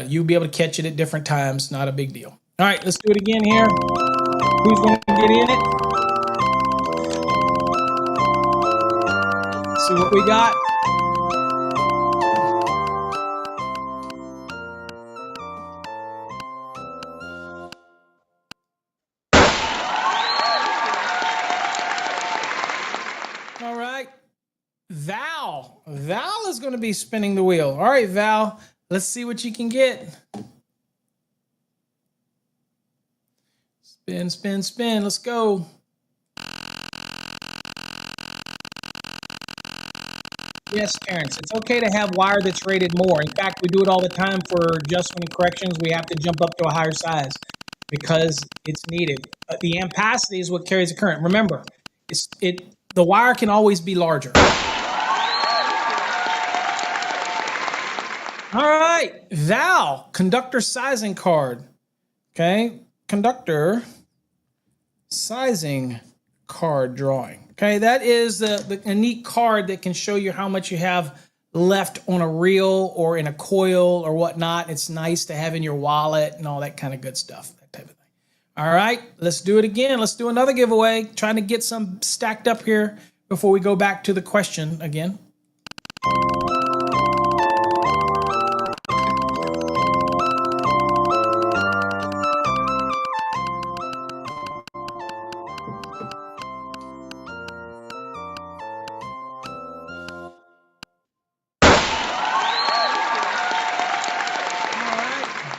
you'll be able to catch it at different times. Not a big deal. All right, let's do it again here. Who's going to get in it? See what we got. All right. Val is going to be spinning the wheel. All right, Val, let's see what you can get. Spin, spin, spin. Let's go. Yes, Terrence, it's okay to have wire that's rated more. In fact, we do it all the time for adjustment and corrections. We have to jump up to a higher size because it's needed. The ampacity is what carries the current. Remember, the wire can always be larger. All right, Val, conductor sizing card. Okay, conductor sizing card drawing. Okay, that is a neat card that can show you how much you have left on a reel or in a coil or whatnot. It's nice to have in your wallet and all that kind of good stuff, that type of thing. All right, let's do it again. Let's do another giveaway. Trying to get some stacked up here before we go back to the question again.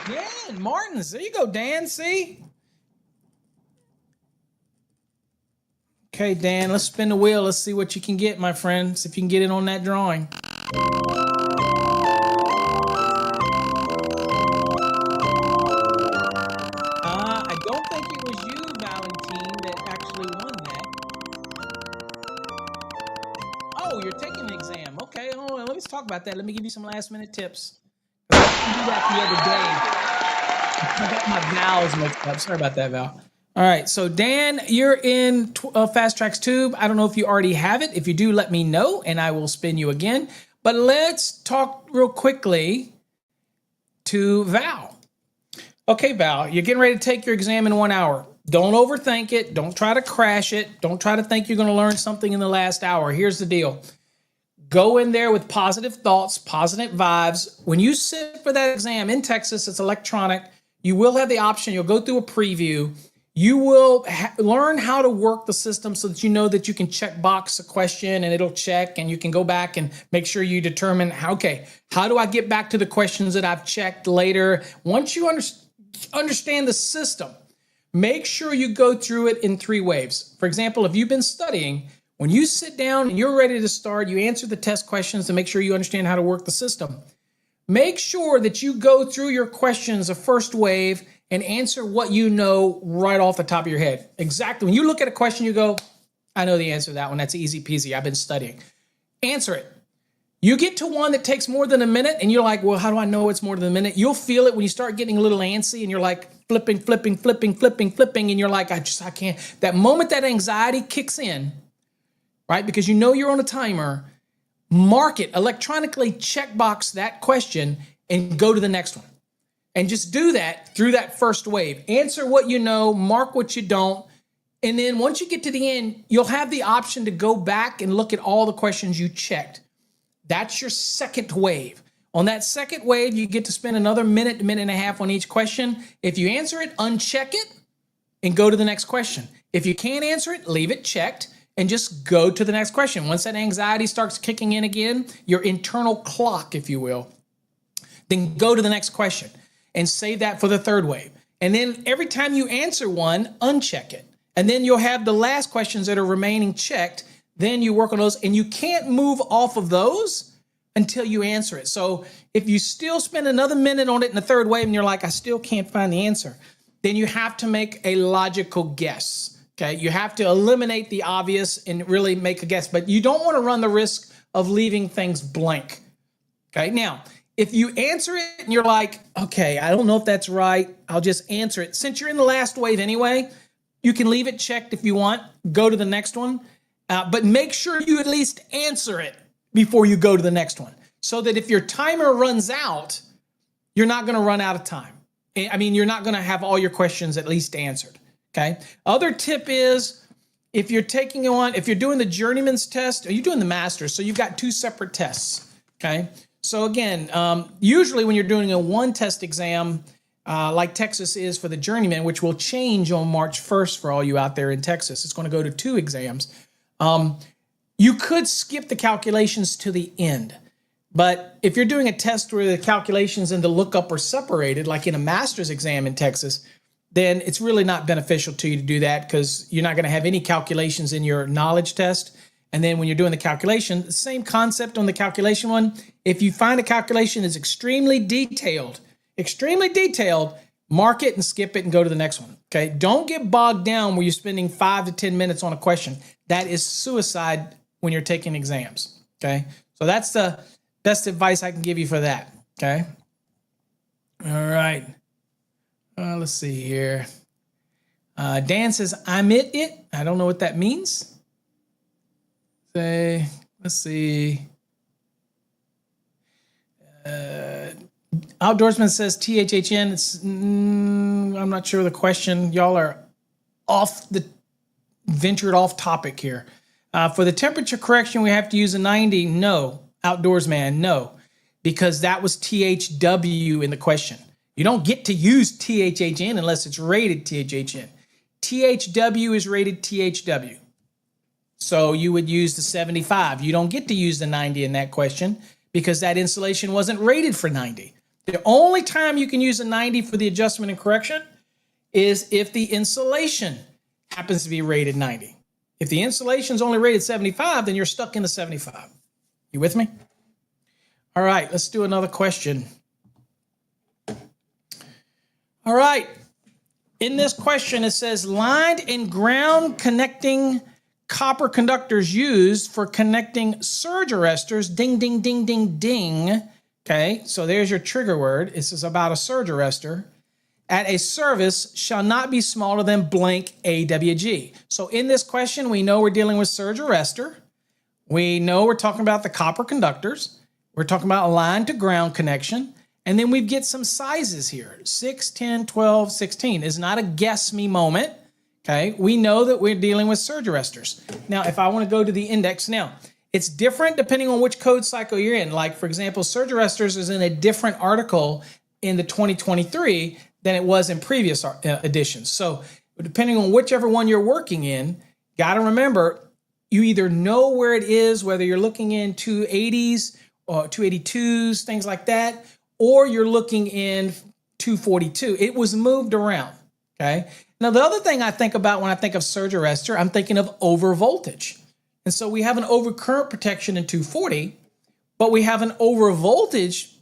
Dan Martins, there you go, Dan. See? Okay, Dan, let's spin the wheel. Let's see what you can get, my friends, if you can get it on that drawing. I don't think it was you, Valentine, that actually won that. Oh, you're taking an exam. Okay, hold on. Let's talk about that. Let me give you some last-minute tips. I did that the other day. I got my vowels mixed up. Sorry about that, Val. All right, so Dan, you're in Fast Tracks Tube. I don't know if you already have it. If you do, let me know, and I will spin you again. But let's talk real quickly to Val. Okay, Val, you're getting ready to take your exam in 1 hour. Don't overthink it. Don't try to crash it. Don't try to think you're going to learn something in the last hour. Here's the deal. Go in there with positive thoughts, positive vibes. When you sit for that exam in Texas, it's electronic. You will have the option. You'll go through a preview. You will learn how to work the system so that you know that you can check box a question and it'll check, and you can go back and make sure you determine, okay, how do I get back to the questions that I've checked later? Once you understand the system, make sure you go through it in 3 waves. For example, if you've been studying, when you sit down and you're ready to start, you answer the test questions to make sure you understand how to work the system. Make sure that you go through your questions, a first wave, and answer what you know right off the top of your head. Exactly. When you look at a question, you go, I know the answer to that one. That's easy peasy. I've been studying. Answer it. You get to one that takes more than a minute, and you're like, well, how do I know it's more than a minute? You'll feel it when you start getting a little antsy, and you're like flipping, and you're like, I can't. That moment that anxiety kicks in, right? Because you know you're on a timer, mark it, electronically checkbox that question, and go to the next one. And just do that through that first wave. Answer what you know, mark what you don't. And then once you get to the end, you'll have the option to go back and look at all the questions you checked. That's your second wave. On that second wave, you get to spend another minute and a half on each question. If you answer it, uncheck it and go to the next question. If you can't answer it, leave it checked and just go to the next question. Once that anxiety starts kicking in again, your internal clock, if you will, then go to the next question and save that for the third wave. And then every time you answer one, uncheck it. And then you'll have the last questions that are remaining checked. Then you work on those, and you can't move off of those until you answer it. So if you still spend another minute on it in the third wave and you're like, I still can't find the answer, then you have to make a logical guess. Okay, you have to eliminate the obvious and really make a guess, but you don't want to run the risk of leaving things blank. Okay, now, if you answer it and you're like, okay, I don't know if that's right, I'll just answer it. Since you're in the last wave anyway, you can leave it checked if you want, go to the next one, but make sure you at least answer it before you go to the next one, so that if your timer runs out, you're not going to run out of time. I mean, you're not going to have all your questions at least answered, okay? Other tip is, if you're doing the journeyman's test, or you're doing the master's, so you've got two separate tests, okay? So again, usually when you're doing a one test exam, like Texas is for the journeyman, which will change on March 1st for all you out there in Texas, it's going to go to 2 exams. You could skip the calculations to the end. But if you're doing a test where the calculations and the lookup are separated, like in a master's exam in Texas, then it's really not beneficial to you to do that, because you're not going to have any calculations in your knowledge test. And then when you're doing the calculation, the same concept on the calculation one. If you find a calculation that's extremely detailed, mark it and skip it and go to the next one. Okay. Don't get bogged down where you're spending 5 to 10 minutes on a question. That is suicide when you're taking exams. Okay. So that's the best advice I can give you for that. Okay. All right. Let's see here. Dan says, I'm it. I don't know what that means. Let's see. Outdoorsman says THHN. I'm not sure of the question. Y'all are ventured off topic here. For the temperature correction, we have to use a 90. No, Outdoorsman, no, because that was THW in the question. You don't get to use THHN unless it's rated THHN. THW is rated THW. So you would use the 75. You don't get to use the 90 in that question because that installation wasn't rated for 90. The only time you can use a 90 for the adjustment and correction is if the insulation happens to be rated 90. If the insulation is only rated 75, then you're stuck in the 75. You with me? All right, let's do another question. All right. In this question, it says lined and ground connecting copper conductors used for connecting surge arresters. Ding, ding, ding, ding, ding. Okay, so there's your trigger word. This is about a surge arrestor. At a service shall not be smaller than blank AWG. So in this question, we know we're dealing with surge arrestor. We know we're talking about the copper conductors. We're talking about a line to ground connection. And then we get some sizes here. 6, 10, 12, 16. It's not a guess me moment. Okay, we know that we're dealing with surge arresters. Now, if I want to go to the index now, it's different depending on which code cycle you're in. Like, for example, surge arresters is in a different article in the 2023 than it was in previous editions. So depending on whichever one you're working in, got to remember, you either know where it is, whether you're looking in 280s or 282s, things like that, or you're looking in 242. It was moved around, okay? Now, the other thing I think about when I think of surge arrestor, I'm thinking of over voltage. And so we have an overcurrent protection in 240, but we have an over voltage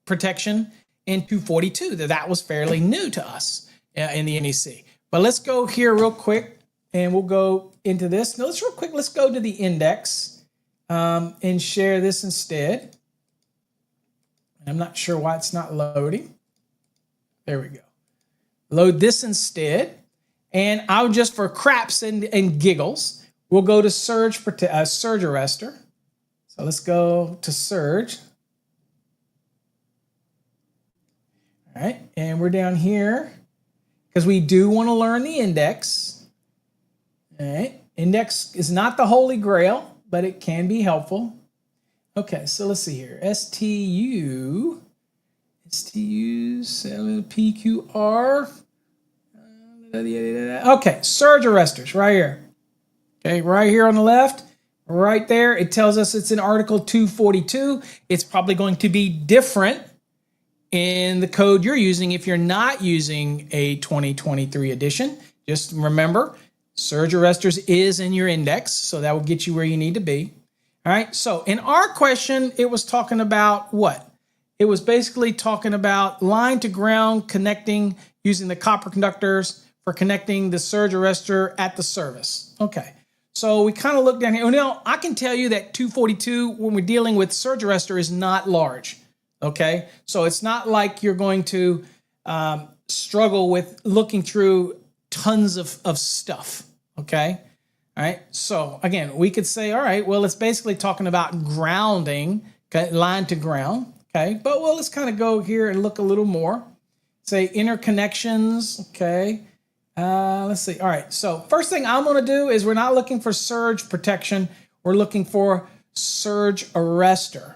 protection in 242. That was fairly new to us in the NEC. But let's go here real quick, and we'll go into this. Now, let's go to the index and share this instead. I'm not sure why it's not loading. There we go. Load this instead. And I'll just, for craps and giggles, we'll go to surge arrestor. So let's go to surge. All right, and we're down here because we do want to learn the index. All right, index is not the holy grail, but it can be helpful. Okay, so let's see here. STU, PQR. Okay, surge arresters right here. Okay, right here on the left, right there. It tells us it's in Article 242. It's probably going to be different in the code you're using if you're not using a 2023 edition. Just remember, surge arresters is in your index, so that will get you where you need to be. All right, so in our question, it was talking about what? It was basically talking about line to ground connecting using the copper conductors for connecting the surge arrestor at the service. Okay, so we kind of look down here. Now, I can tell you that 242, when we're dealing with surge arrestor, is not large. Okay, so it's not like you're going to struggle with looking through tons of stuff. Okay, all right. So again, we could say, all right, well, it's basically talking about grounding, okay, line to ground. Okay, but well, let's kind of go here and look a little more. Say interconnections. Okay, let's see. All right. So first thing I'm going to do is we're not looking for surge protection. We're looking for surge arrestor.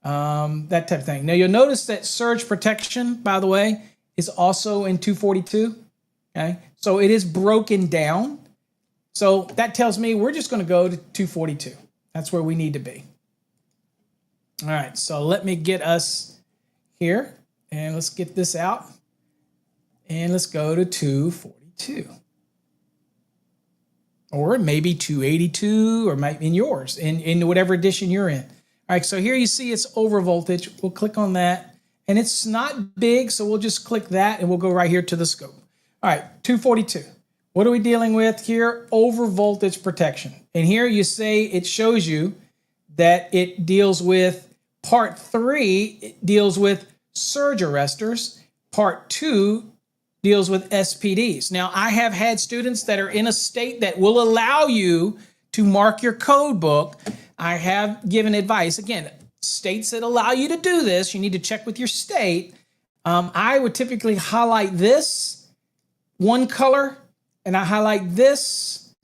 That type of thing. Now you'll notice that surge protection, by the way, is also in 242. Okay, so it is broken down. So that tells me we're just going to go to 242. That's where we need to be. All right, so let me get us here, and let's get this out, and let's go to 242. Or maybe 282, or maybe in yours, in whatever edition you're in. All right, so here you see it's over voltage. We'll click on that. And it's not big, so we'll just click that and we'll go right here to the scope. All right, 242. What are we dealing with here? Over voltage protection. And here you say it shows you that it deals with part 3, it deals with surge arresters. Part 2 deals with SPDs. Now, I have had students that are in a state that will allow you to mark your code book. I have given advice. Again, states that allow you to do this, you need to check with your state. I would typically highlight this one color, and I highlight this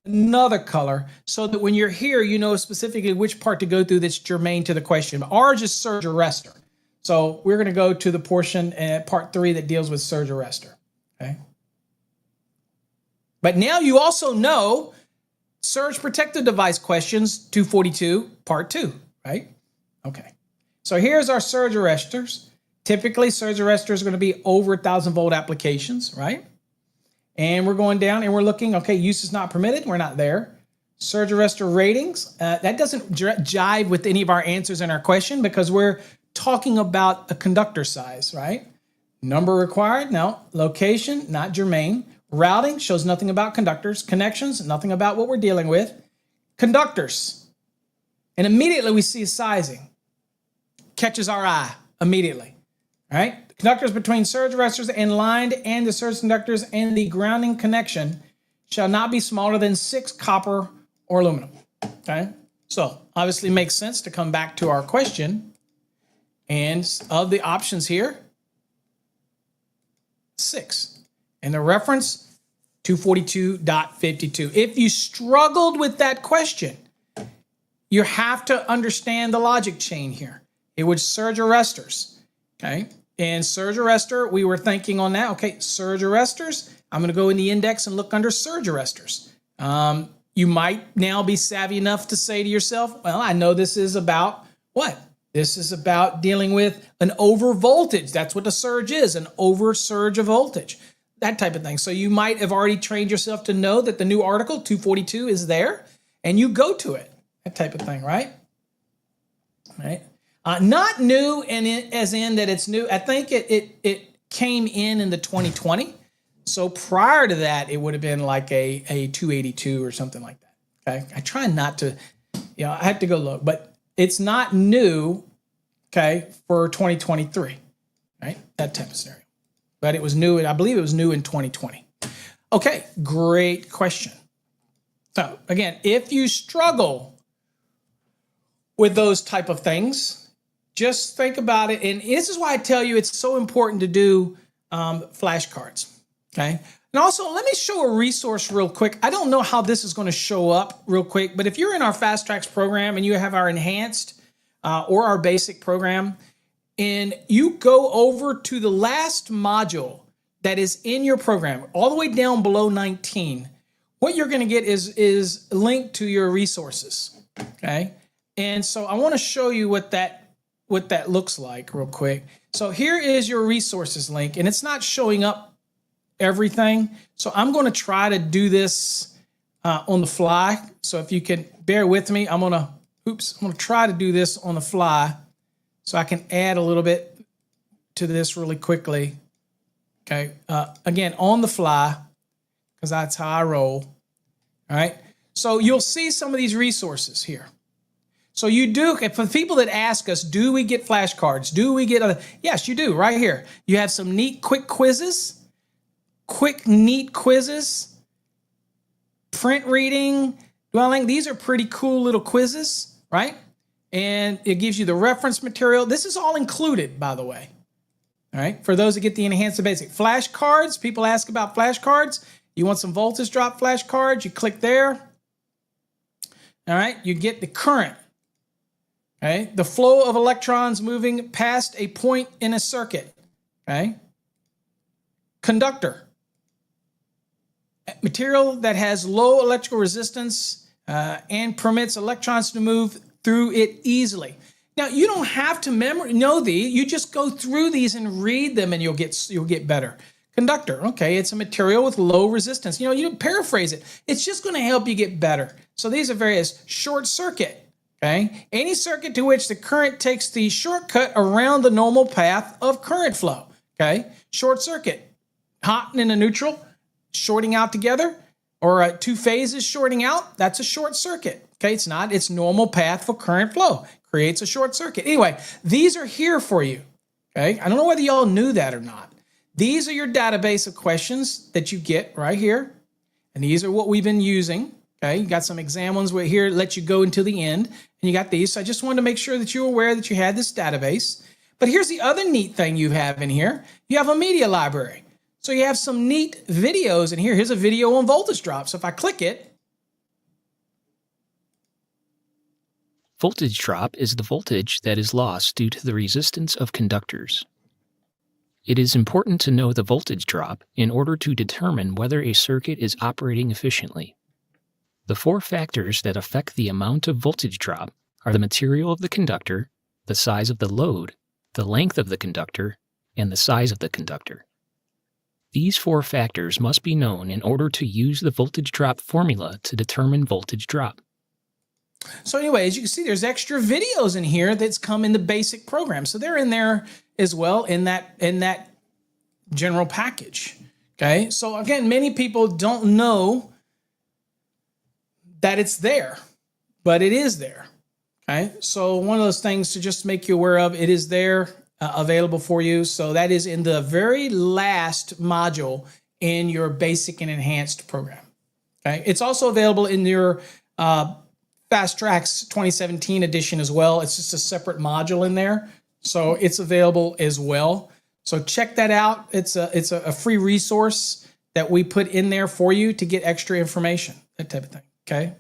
another color, so that when you're here, you know specifically which part to go through that's germane to the question. Ours is surge arrestor. So we're going to go to the portion at part 3 that deals with surge arrestor. Okay. But now you also know surge protective device questions, 242, part 2, right? Okay. So here's our surge arresters. Typically, surge arresters are going to be over 1,000 volt applications, right? And we're going down and we're looking, okay, use is not permitted. We're not there. Surge arrestor ratings. That doesn't jive with any of our answers in our question because we're talking about a conductor size, right? Number required, no. Location, not germane. Routing shows nothing about conductors. Connections, nothing about what we're dealing with. Conductors. And immediately we see sizing. Catches our eye immediately, all right? Conductors between surge arresters and lined and the surge conductors and the grounding connection shall not be smaller than 6 copper or aluminum, okay? So obviously makes sense to come back to our question. And of the options here, 6. And the reference, 242.52. If you struggled with that question, you have to understand the logic chain here. It was surge arresters, okay? And surge arrestor, we were thinking on that. Okay, surge arresters, I'm going to go in the index and look under surge arresters. You might now be savvy enough to say to yourself, well, I know this is about what? This is about dealing with an over voltage. That's what a surge is, an over surge of voltage, that type of thing. So you might have already trained yourself to know that the new article 242 is there and you go to it, that type of thing, right? Right. Not new and as in that it's new. I think it came in the 2020. So prior to that, it would have been like a 282 or something like that. Okay. I try not to, I have to go look, but it's not new, okay, for 2023, right? That type of scenario. But it was new, I believe it was new in 2020. Okay, great question. So again, if you struggle with those type of things, just think about it. And this is why I tell you it's so important to do flashcards, okay? And also, let me show a resource real quick. I don't know how this is going to show up real quick, but if you're in our Fast Tracks program and you have our enhanced or our basic program, and you go over to the last module that is in your program, all the way down below 19, what you're going to get is linked to your resources, okay? And so I want to show you what that looks like real quick. So here is your resources link, and it's not showing up everything. So I'm going to try to do this on the fly. So if you can bear with me, I'm going to try to do this on the fly so I can add a little bit to this really quickly. Okay. Again, on the fly, because that's how I roll. All right. So you'll see some of these resources here. So you do, for the people that ask us, do we get flashcards? Do we get other? Yes, you do, right here. You have some neat, quick quizzes, print reading, dwelling. These are pretty cool little quizzes, right? And it gives you the reference material. This is all included, by the way. All right, for those that get the enhanced and basic. Flashcards, people ask about flashcards. You want some voltage drop flashcards, you click there. All right, you get the current. Okay, the flow of electrons moving past a point in a circuit. Okay, conductor, material that has low electrical resistance and permits electrons to move through it easily. Now you don't have to know these. You just go through these and read them, and you'll get better. Conductor, okay, it's a material with low resistance. You paraphrase it. It's just going to help you get better. So these are various. Short circuit. Okay, any circuit to which the current takes the shortcut around the normal path of current flow. Okay, short circuit, hot and a neutral, shorting out together, or two phases shorting out. That's a short circuit. Okay, it's not. It's normal path for current flow. Creates a short circuit. Anyway, these are here for you. Okay, I don't know whether y'all knew that or not. These are your database of questions that you get right here, and these are what we've been using. Okay, you got some exam ones where here let you go until the end, and you got these. So I just wanted to make sure that you were aware that you had this database. But here's the other neat thing you have in here. You have a media library. So you have some neat videos in here. Here's a video on voltage drop. So if I click it. Voltage drop is the voltage that is lost due to the resistance of conductors. It is important to know the voltage drop in order to determine whether a circuit is operating efficiently. The four factors that affect the amount of voltage drop are the material of the conductor, the size of the load, the length of the conductor, and the size of the conductor. These four factors must be known in order to use the voltage drop formula to determine voltage drop. So anyway, as you can see, there's extra videos in here that's come in the basic program. So they're in there as well in that general package. Okay, so again, many people don't know that it's there, but it is there. Okay, so one of those things to just make you aware of, it is there, available for you. So that is in the very last module in your basic and enhanced program. Okay, it's also available in your Fast Tracks 2017 edition as well. It's just a separate module in there, so it's available as well. So check that out. It's a free resource that we put in there for you to get extra information, that type of thing. Okay.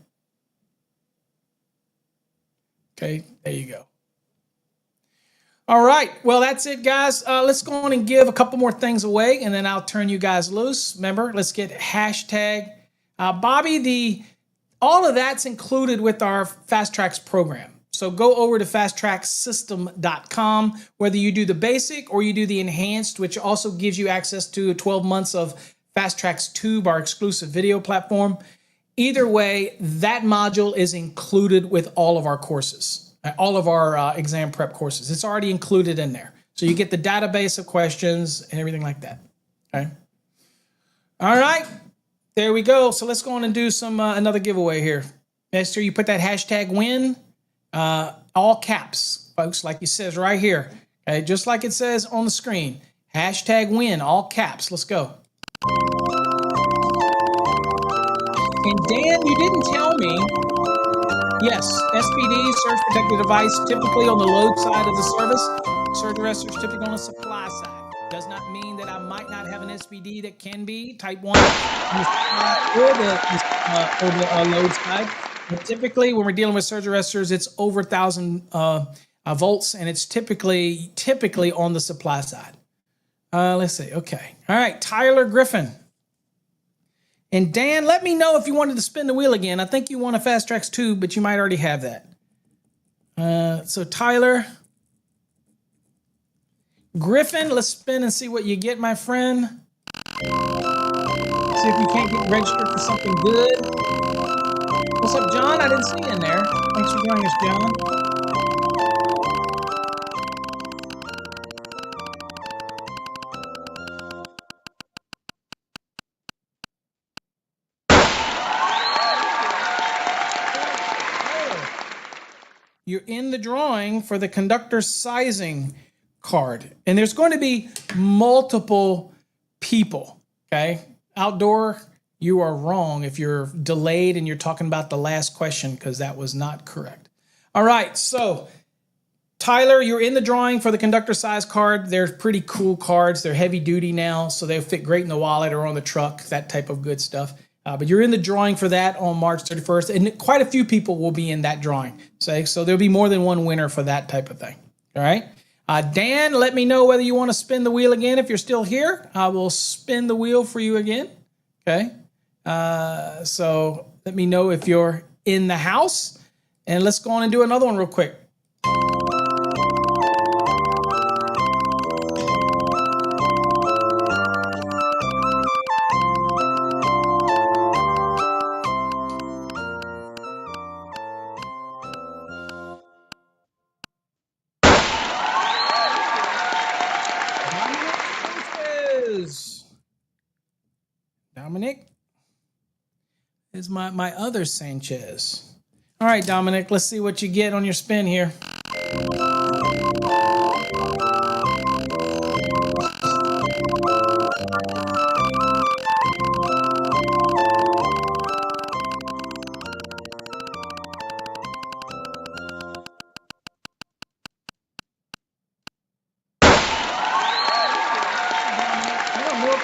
Okay, there you go. All right, well, that's it, guys. Let's go on and give a couple more things away, and then I'll turn you guys loose. Remember, let's get hashtag. Bobby, all of that's included with our Fast Tracks program. So go over to fasttracksystem.com, whether you do the basic or you do the enhanced, which also gives you access to 12 months of Fast Tracks Tube, our exclusive video platform. Either way, that module is included with all of our courses, all of our exam prep courses. It's already included in there. So you get the database of questions and everything like that. Okay. All right. There we go. So let's go on and do some another giveaway here. Make sure you put that hashtag win, all caps, folks, like it says right here. Okay, just like it says on the screen. Hashtag win, all caps. Let's go. And Dan, you didn't tell me. Yes, SPD, surge protected device, typically on the load side of the service. Surge arresters typically on the supply side. Does not mean that I might not have an SPD that can be type 1 or the load side. But typically, when we're dealing with surge arresters, it's over 1,000 volts, and it's typically on the supply side. Let's see. Okay. All right. Tyler Griffin. And Dan, let me know if you wanted to spin the wheel again. I think you want a Fast Tracks Tube, but you might already have that. So Tyler Griffin, let's spin and see what you get, my friend. See if you can't get registered for something good. What's up, John? I didn't see you in there. Thanks for joining us, John. you're in the drawing for the conductor sizing card. And there's going to be multiple people, okay? Outdoor, you are wrong if you're delayed and you're talking about the last question, because that was not correct. All right, so Tyler, you're in the drawing for the conductor size card. They're pretty cool cards. They're heavy duty now, so they'll fit great in the wallet or on the truck, that type of good stuff. But you're in the drawing for that on March 31st, and quite a few people will be in that drawing. So there'll be more than one winner for that type of thing. All right. Dan, let me know whether you want to spin the wheel again. If you're still here, I will spin the wheel for you again. Okay. So let me know if you're in the house, and let's go on and do another one real quick. Dominic is my other Sanchez. All right, Dominic, let's see what you get on your spin here.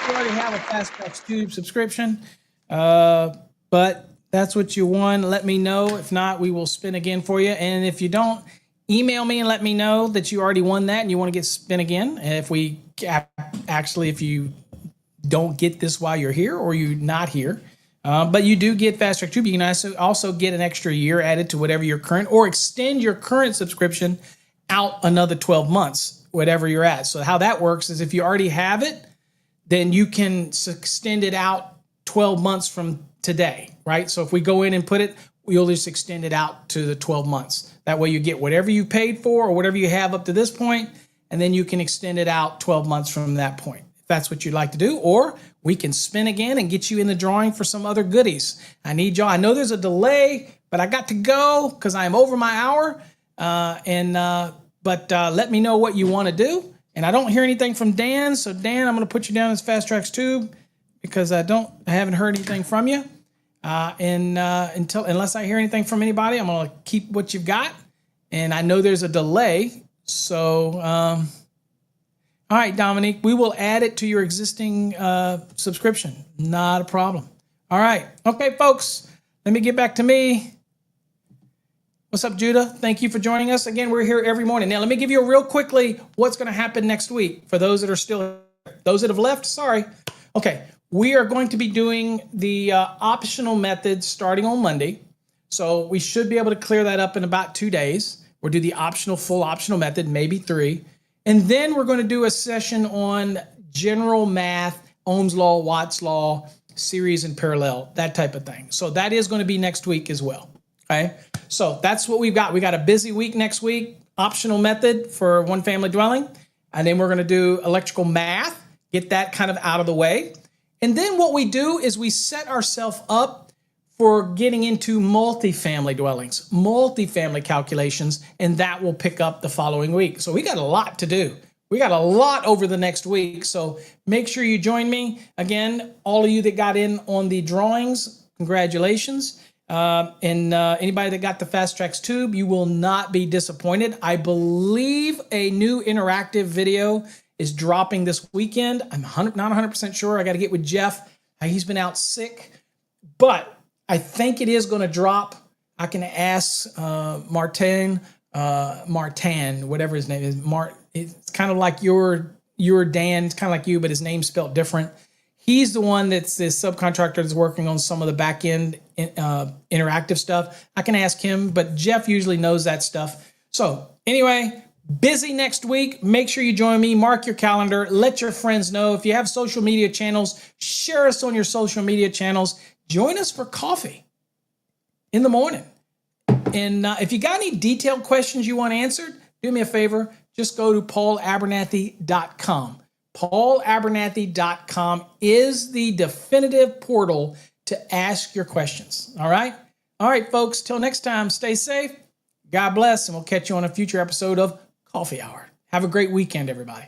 You already have a Fast Tube subscription, but that's what you won. Let me know. If not, we will spin again for you. And if you don't, email me and let me know that you already won that and you want to get spin again. And if you don't get this while you're here or you're not here, but you do get Fast Track Tube, you can also get an extra year added to whatever your current, or extend your current subscription out another 12 months, whatever you're at. So how that works is if you already have it, then you can extend it out 12 months from today, right? So if we go in and put it, we'll just extend it out to the 12 months. That way you get whatever you paid for or whatever you have up to this point, and then you can extend it out 12 months from that point, if that's what you'd like to do. Or we can spin again and get you in the drawing for some other goodies. I need y'all. I know there's a delay, but I got to go because I'm over my hour. But let me know what you want to do. And I don't hear anything from Dan. So Dan, I'm going to put you down as Fast Tracks Tube because I haven't heard anything from you. Unless I hear anything from anybody, I'm going to keep what you've got. And I know there's a delay. So, all right, Dominique, we will add it to your existing subscription. Not a problem. All right. Okay, folks, let me get back to me. What's up, Judah? Thank you for joining us. Again, we're here every morning. Now, let me give you real quickly what's going to happen next week for those that are still here. Those that have left, sorry. Okay, we are going to be doing the optional method starting on Monday. So we should be able to clear that up in about 2 days. We'll do the full optional method, maybe 3. And then we're going to do a session on general math, Ohm's Law, Watt's Law, series and parallel, that type of thing. So that is going to be next week as well. Okay, so that's what we've got. We got a busy week next week, optional method for one family dwelling. And then we're going to do electrical math, get that kind of out of the way. And then what we do is we set ourselves up for getting into multifamily dwellings, multifamily calculations, and that will pick up the following week. So we got a lot to do. We got a lot over the next week. So make sure you join me. Again, all of you that got in on the drawings, congratulations. Anybody that got the Fast Tracks Tube, you will not be disappointed. I believe a new interactive video is dropping this weekend. I'm not 100% sure. I got to get with Jeff. He's been out sick, but I think it is going to drop. I can ask Martin, whatever his name is. It's kind of like your Dan. It's kind of like you, but his name's spelled different. He's the one that's the subcontractor that's working on some of the back end interactive stuff. I can ask him, but Jeff usually knows that stuff. So anyway, busy next week. Make sure you join me. Mark your calendar. Let your friends know. If you have social media channels, share us on your social media channels. Join us for coffee in the morning. And if you got any detailed questions you want answered, do me a favor. Just go to paulabernathy.com. paulabernathy.com is the definitive portal to ask your questions. All right? All right, folks. Till next time, stay safe. God bless, and we'll catch you on a future episode of Coffee Hour. Have a great weekend, everybody.